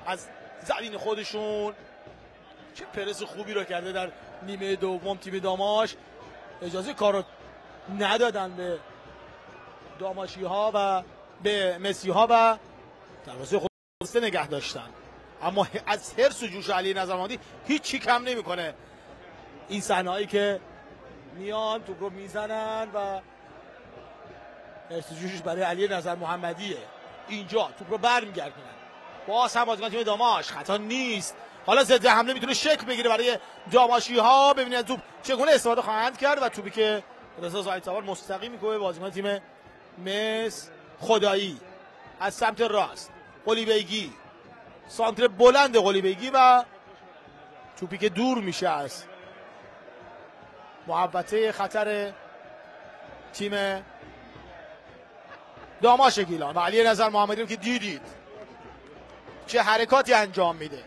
از زمین خودشون. چه پرس خوبی رو کرده در نیمه دوم تیم داماش. اجازه کار رو ندادن به داماشی ها و به مسی ها و دروازه خودسته نگه داشتن، اما از حرص و جوش علی نظرمندی هیچی کم نمیکنه. این صحنه‌ای که میان توپ رو میزنن و حرص و جوشش برای علی نظر محمدیه. اینجا توپ رو برمیگردونن، باز هم بازیکن تیم داماش خطا نیست. حالا ضد حمله میتونه شکل بگیره برای داماشی ها. ببینید از توپ چگونه استفاده خواهند کرد و توپی که رضا زاهدسوار مستقیم میکنه بازیکن تیم مس خدایی از سمت راست. قلیبیگی، سانتر بلند قلیبیگی و توپی که دور میشه از محوطه خطر تیم داماش گیلان و علی نظر محمدی رو که دیدید چه حرکاتی انجام میده.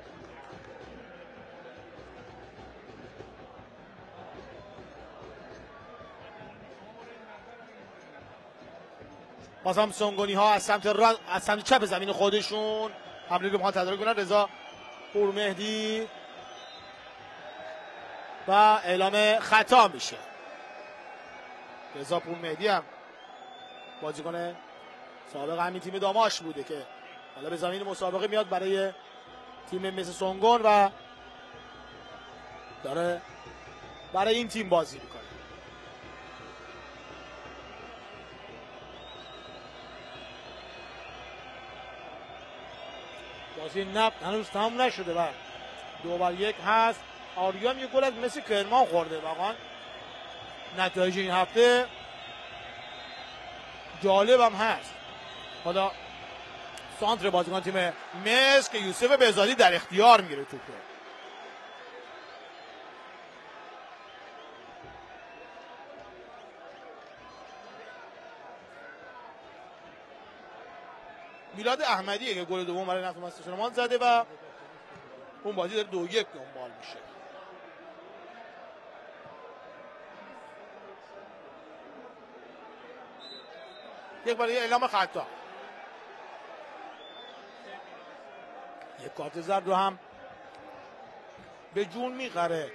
بازم سونگونی ها از سمت چپ زمین خودشون حمله رو میخوان تدارک کنن. رضا پورمهدی و اعلام خطا میشه. رضا پورمهدی هم بازیکن سابق همین تیم داماش بوده که حالا به زمین مسابقه میاد برای تیم مس سونگون و داره برای این تیم بازی میکنه. بازی نفت هنوز تمام نشده و 2-1 هست. آریا هم یه گل از مسی کرمان خورده. واقعا نتایج این هفته جالب هم هست. حالا سانتر بازیکن تیم مس که یوسف بهزادی در اختیار میگیره توپ. میلاد احمدیه که گل دوم برای نفت مستشارمان زده و اون بازی داره 2-1 دنبال میشه. یک بار اعلام خطا. یک کارت زرد رو هم به جون میخره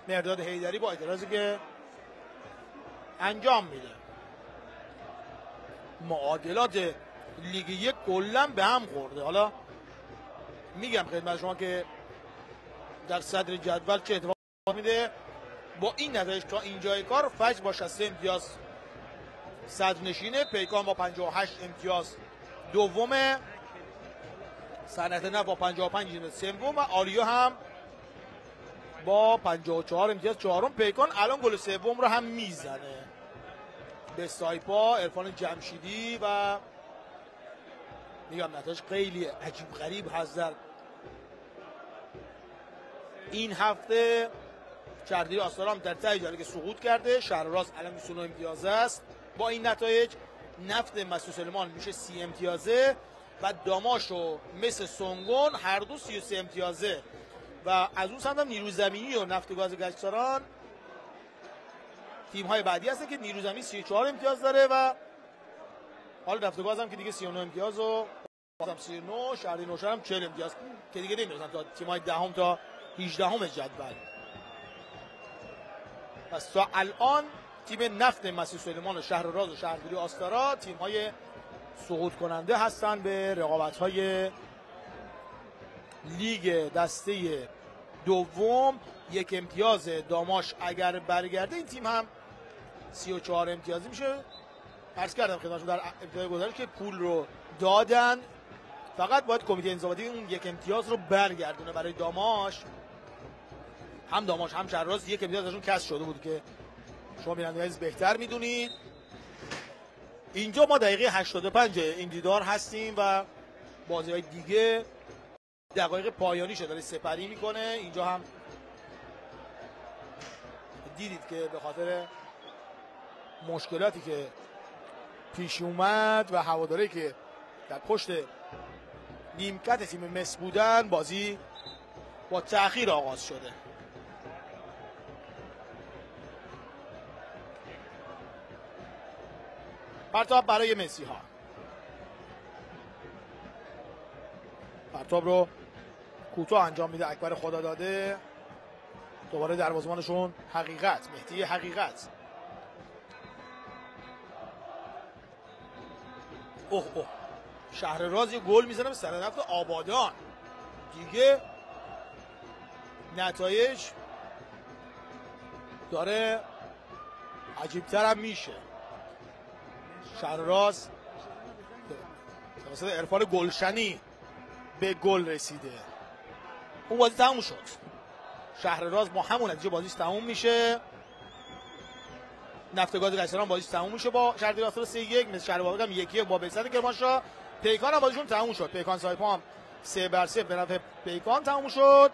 مرداد حیدری با اعتراضی که انجام میده. معادلات لیگ یک کلا به هم خورده. حالا میگم خدمت شما که در صدر جدول چه اتفاقی میده. با این نتایج تا اینجای کار فجر با 60 امتیاز صدر نشینه، پیکان با 58 امتیاز دومه، صنعت نفت با 55 سوم و آریا هم با 54 امتیاز چهارم. پیکان الان گل سوم رو هم میزنه به سایپا عرفان جمشیدی و میگم نتایج خیلی عجیب غریب هست در این هفته. شهرداری آستارا هم در ته جدول که سقوط کرده. شهر راست الان 29 امتیاز است با این نتایج. نفت مسعود سلیمان میشه 30 امتیازه و داماش و مس سونگون هر دو 33 امتیازه و از اون سمت هم نیروی زمینی و نفت گاز گچساران تیم های بعدی هستن که نیروی زمینی 34 امتیاز داره و حالا نفت گاز هم که دیگه 39 امتیاز و بازم 39 شهری نوشهر هم 40 امتیاز که دیگه نمیرسن تا تیم‌های دهم تا 18 جدول. پس تا الان تیم نفت مسیح سلیمان و شهر راز و شهرداری آستارا تیم‌های صعود کننده هستند به رقابت‌های لیگ دسته دوم. 1 امتیاز داماش اگر برگرده این تیم هم 34 امتیازی میشه. عرض کردم خدمتتون در ابتدای گزارش که پول رو دادن، فقط باید کمیته انضباطی اون 1 امتیاز رو برگردونه برای داماش. هم داماش هم شهرراز 1 امتیاز ازشون کسب شده بود که شما بیننده عزیز بهتر میدونید. اینجا ما دقیقه 85 این دیدار هستیم و بازی‌های دیگه دقایق پایانی شده داره سپری میکنه. اینجا هم دیدید که به خاطر مشکلاتی که پیش اومد و هواداری که در پشت نیمکت تیم مس بودن بازی با تأخیر آغاز شده. پرتاب برای مسی ها. پرتاب رو کوتاه انجام میده اکبر خدا داده. دوباره دروازه‌بانشون حقیقت، مهدی حقیقت. اوه شهر راز یه گل میزنه به سر نفت آبادان. دیگه نتایج داره عجیبتر هم میشه. شهر راز توسط عرفان گلشنی به گل رسیده. اون بازی تموم شد. شهر راز با همون نتیجه بازیش تموم میشه. نفتگاز قصران بازیش تموم میشه با شهرداری آستارا 3-1. مثل شهر بابک هم 1-1 با بهزاد کرمانشاه. پیکان هم بازیشون تموم شد. پیکان سایپا هم 3-0 به نفع پیکان تموم شد.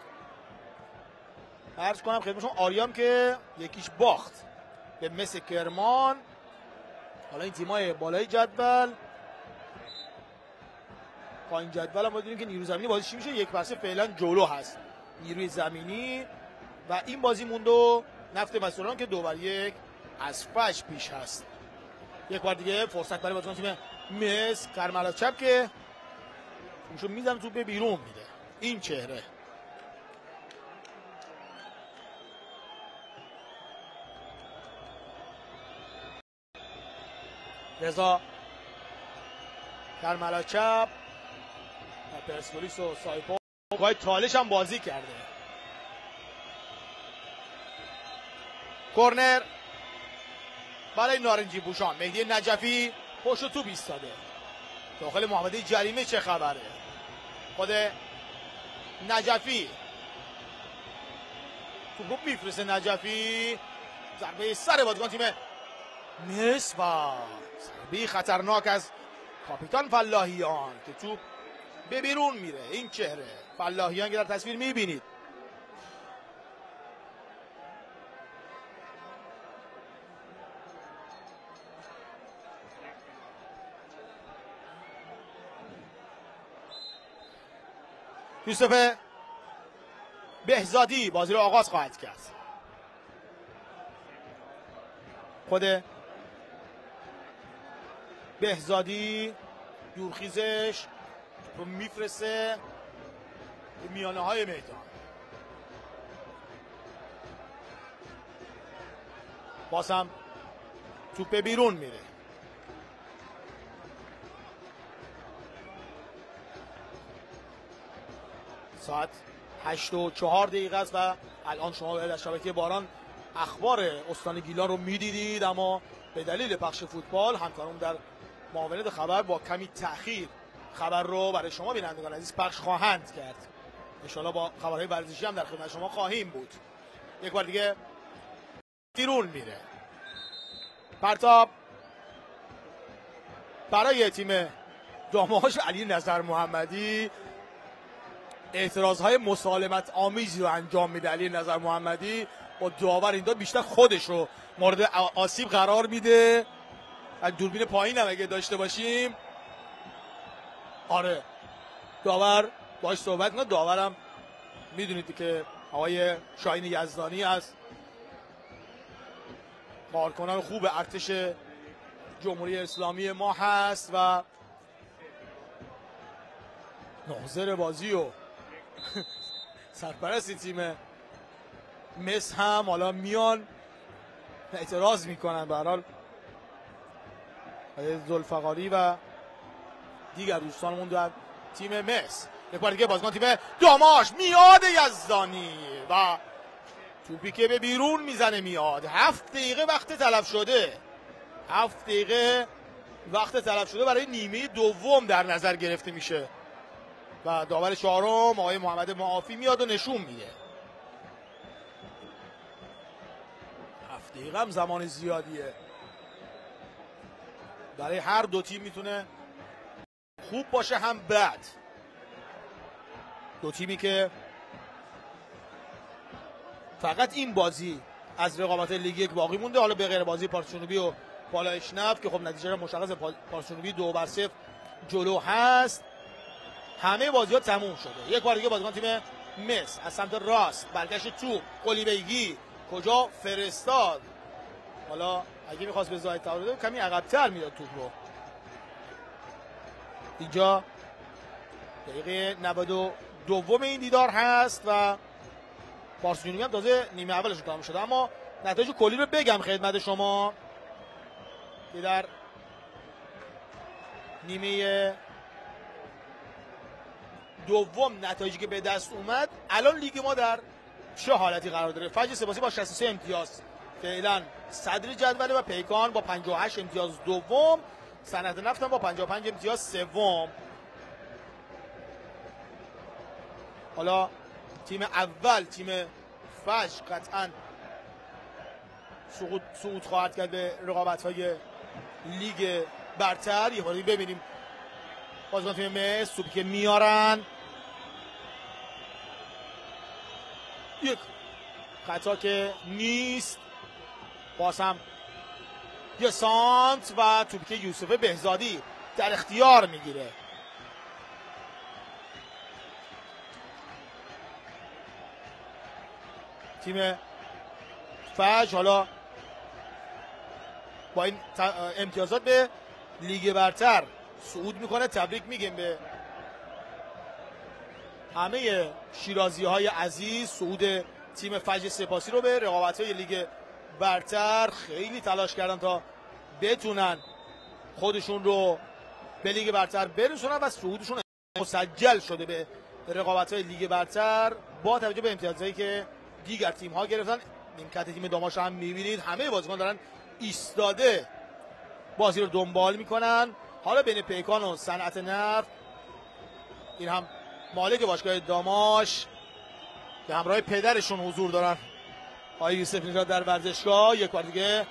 عرض کنم خدمتشون آریام که یکیش باخت به مس کرمان. حالا این تیمای بالای جدول، پایین جدول هم می‌دونیم که نیروی زمینی بازیش میشه 1-0 فعلا جلو هست نیروی زمینی و این بازی موندو نفت مسئولان که 2-1 از فش پیش هست. یک بار دیگه فرصت برای بازیکن تیم مس کرملا چپ که اونشو میزنه تو به بیرون میده. این چهره رضا کرملا چپ و پرسپولیس و سایپا گاهی تالش هم بازی کرده. کورنر برای نارنجی پوشان. مهدی نجفی پشت تو ایستاده داخل محوطه جریمه. چه خبره؟ خود نجفی تو رو میفرسته. نجفی ضربه سر بازیکن تیم مس و ضربه خطرناک از کاپیتان فلاحیان که توپ به بیرون میره. این چهره فلاحیان که در تصویر میبینید یوسف بهزادی بازی رو آغاز خواهد کرد. خود بهزادی دورخیزش رو میفرسته به میانه های میدان. باز هم توپ بیرون میره. ساعت 8:04 است و الان شما در شبکه باران اخبار استان گیلان رو میدیدید، اما به دلیل پخش فوتبال همکاران در معاونت خبر با کمی تأخیر خبر رو برای شما بینندگان عزیز پخش خواهند کرد. ان شاءالله با خبرهای ورزشی هم در خدمت شما خواهیم بود. یک بار دیگه بیرون میره. پرتاب برای تیم داماش علی نظر محمدی اعتراضهای مسالمت آمیزی رو انجام میده. علی نظر محمدی با داور این داد بیشتر خودش رو مورد آسیب قرار میده. دوربین پایین هم اگه داشته باشیم، آره داور باش صحبت کنه. داورم میدونید که آقای شاهین یزدانی است، کارکنان خوب ارتش جمهوری اسلامی ما هست و ناظر بازی و سرپرست تیم مس هم حالا میان اعتراض میکنن. به هر حال ذوالفقاری و دیگر دوستانمون در تیم مس. یک بار دیگه بازیکن تیم داماش میاد یزدانی و توپی که به بیرون میزنه میاد. 7 دقیقه وقت تلف شده، 7 دقیقه وقت تلف شده برای نیمه دوم در نظر گرفته میشه و داور چهارم آقای محمد معافی میاد و نشون میده. 7 دقیقه هم زمان زیادیه برای هر دو تیم، میتونه خوب باشه هم بد. دو تیمی که فقط این بازی از رقابت لیگ یک باقی مونده، حالا به غیر بازی پارس جنوبی و بالایشنف که خب نتیجه مشخص پارس جنوبی 2-0 جلو هست، همه بازی ها تموم شده. یک بار دیگه بازیکن تیم مس از سمت راست برگشت توپ، قلی بیگی کجا فرستاد، حالا اگه میخواست به زاید تعارض کمی عقب‌تر میداد توپ رو. اینجا دقیقه 92 این دیدار هست و پارس جنوبی هم تازه نیمه اولش تمام شده. اما نتایج کلی رو بگم خدمت شما که در نیمه دوم نتایجی که به دست اومد، الان لیگ ما در چه حالتی قرار داره؟ فجر سپاسی با 63 امتیاز فعلا صدر جدوله و پیکان با 58 امتیاز دوم، صنعت نفت هم با 55 امتیاز سوم. حالا تیم اول تیم فجر قطعا صعود خواهد کرد به رقابت‌های لیگ برتر. یه باری ببینیم بازیکن تیم مس توپی که میارن، یک خطا که نیست، باز هم یه سانت و توپی که یوسف بهزادی در اختیار میگیره. تیم فجر حالا با این امتیازات به لیگ برتر صعود میکنه. تبریک میگیم به همه شیرازی های عزیز. صعود تیم فجر سپاسی رو به رقابت های لیگ برتر، خیلی تلاش کردن تا بتونن خودشون رو به لیگ برتر برسونن و صعودشون مسجل شده به رقابت های لیگ برتر با توجه به امتیازهایی که دیگر تیم ها گرفتن. نیمکت تیم داماش هم میبینید همه بازیکن دارن ایستاده بازی رو دنبال میکنن. حالا بین پیکان و صنعت نفت، این هم مالک باشگاه داماش که همراه پدرشون حضور دارن آقای یوسف نژاد در ورزشگاه. یک بار دیگه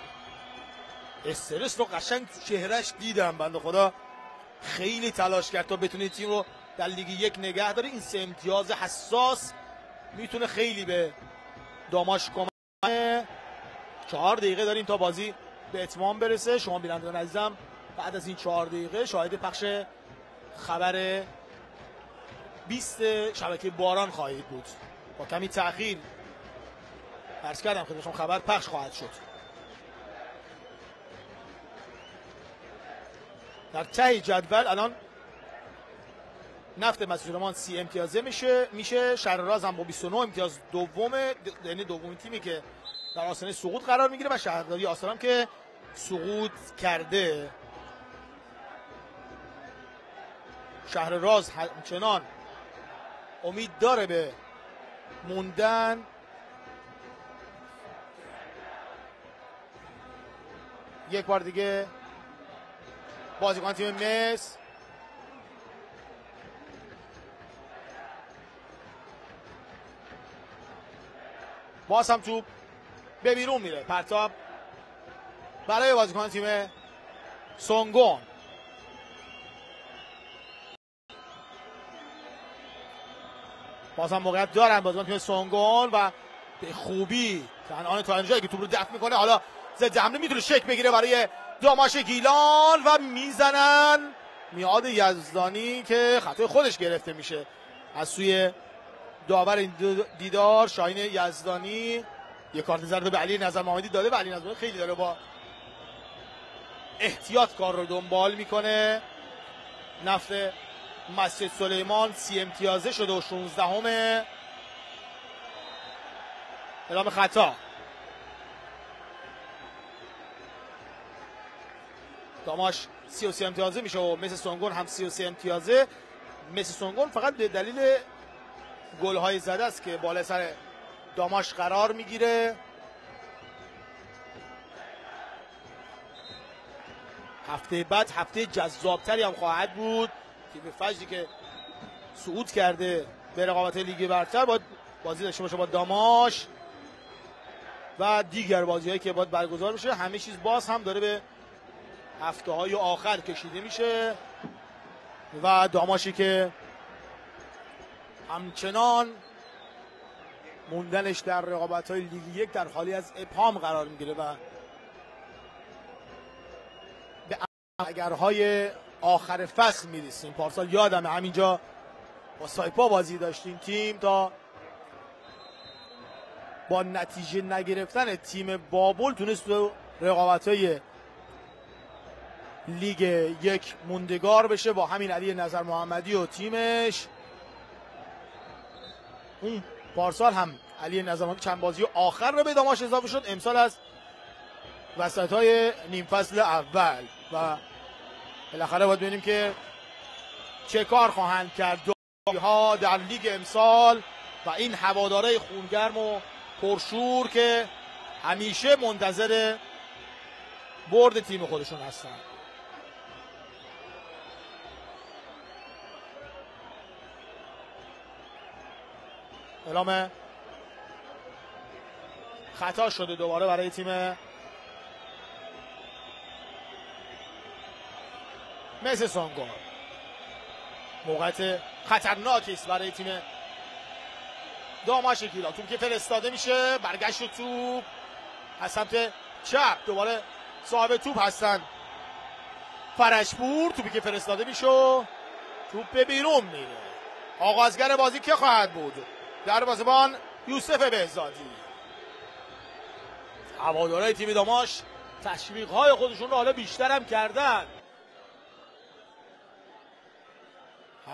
استرس رو قشنگ چهرهش دیدم، بنده خدا خیلی تلاش کرد تا بتونه تیم رو در لیگ یک نگه داره. این 3 امتیاز حساس میتونه خیلی به داماش کمک کنه. 4 دقیقه داریم تا بازی به اتمام برسه. شما بینندگان عزیزم بعد از این 4 دقیقه شاهد پخش خبر 20 شبکه باران خواهید بود. با کمی تأخیر عرض کردم خدمتتون خبر پخش خواهد شد. در ته جدول الان نفت مسجدمان 30 امتیازه میشه. شهرراز هم با 29 امتیاز دومه، یعنی دومین تیمی که در آستانه سقوط قرار میگیره و شهرداری آستان هم که سقوط کرده. شهرراز همچنان امید داره به موندن. یک بار دیگه بازیکن تیم مس باز هم توپ به بیرون میره. پرتاب برای بازیکن تیم سونگون. باز هم موقعیت دارن بازیکن تیم سونگون و به خوبی کنعان تارنجایی که توپ رو دفع میکنه. حالا ضد حمله میتونه شک بگیره برای داماش گیلان و میزنن. میاد یزدانی که خطای خودش گرفته میشه از سوی داور این دیدار شاهین یزدانی. یک کارت زرد به علی نظر محمدی داده و علی نظر خیلی داره با احتیاط کار رو دنبال میکنه. نفت مسجد سلیمان 30 امتیازه شده و 16ام. اعلام خطا. داماش 33 امتیازه میشه و مس سونگون هم 33 امتیازه. مس سونگون فقط به دلیل گل‌های زده است که بالای سر داماش قرار میگیره. هفته بعد هفته جذابتری هم خواهد بود. تیم فجری که صعود کرده به رقابت لیگ برتر باید بازی داشته باشه با داماش و دیگر بازی‌هایی که باید برگزار بشه. همه چیز باز هم داره به هفته‌های آخر کشیده میشه و داماشی که همچنان موندنش در رقابت‌های لیگ یک در حالی از ابهام قرار میگیره و به اگرهای آخر فصل میرسیم. پارسال یادم همینجا با سایپا بازی داشتیم، تیم تا با نتیجه نگرفتن تیم بابل تونست تو رقابت‌های لیگ یک موندگار بشه با همین علی نظر محمدی و تیمش. اون پارسال هم علی نظر محمدی چند بازی آخر رو به داماش اضافه شد، امسال از وسط‌های نیم فصل اول و بالاخره باید ببینیم که چه کار خواهند کرد ها در لیگ امسال و این هواداره خونگرم و پرشور که همیشه منتظر برد تیم خودشون هستن. اعلام خطا شده دوباره برای تیم مس سونگون. موقعیت خطرناکی است برای تیم داماش گیلان. توپ که فرستاده میشه، برگشت توپ از سمت چپ، دوباره صاحب توپ هستن فرشپور. توپی که فرستاده میشه، توپ به بیرون میره. آغازگر بازی که خواهد بود؟ دروازه‌بان یوسف بهزادی. هوادارهای تیم داماش تشویق‌های خودشون رو حالا بیشتر هم کردن.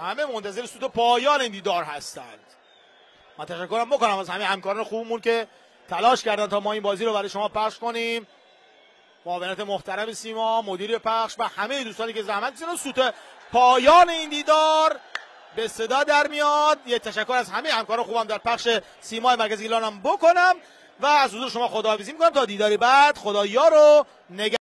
همه منتظر سود پایان این دیدار هستند. من تشکرم بکنم از همه همکاران خوبمون که تلاش کردن تا ما این بازی رو برای شما پخش کنیم. معاونت محترم سیما، مدیر پخش و همه دوستانی که زحمت کشیدن. سود پایان این دیدار به صدا در میاد. یه تشکر از همه همکاران خوبم در پخش سیما مرکز گیلانم بکنم و از حضور شما خداحافظی میکنم تا دیداری بعد. خدایا رو نگه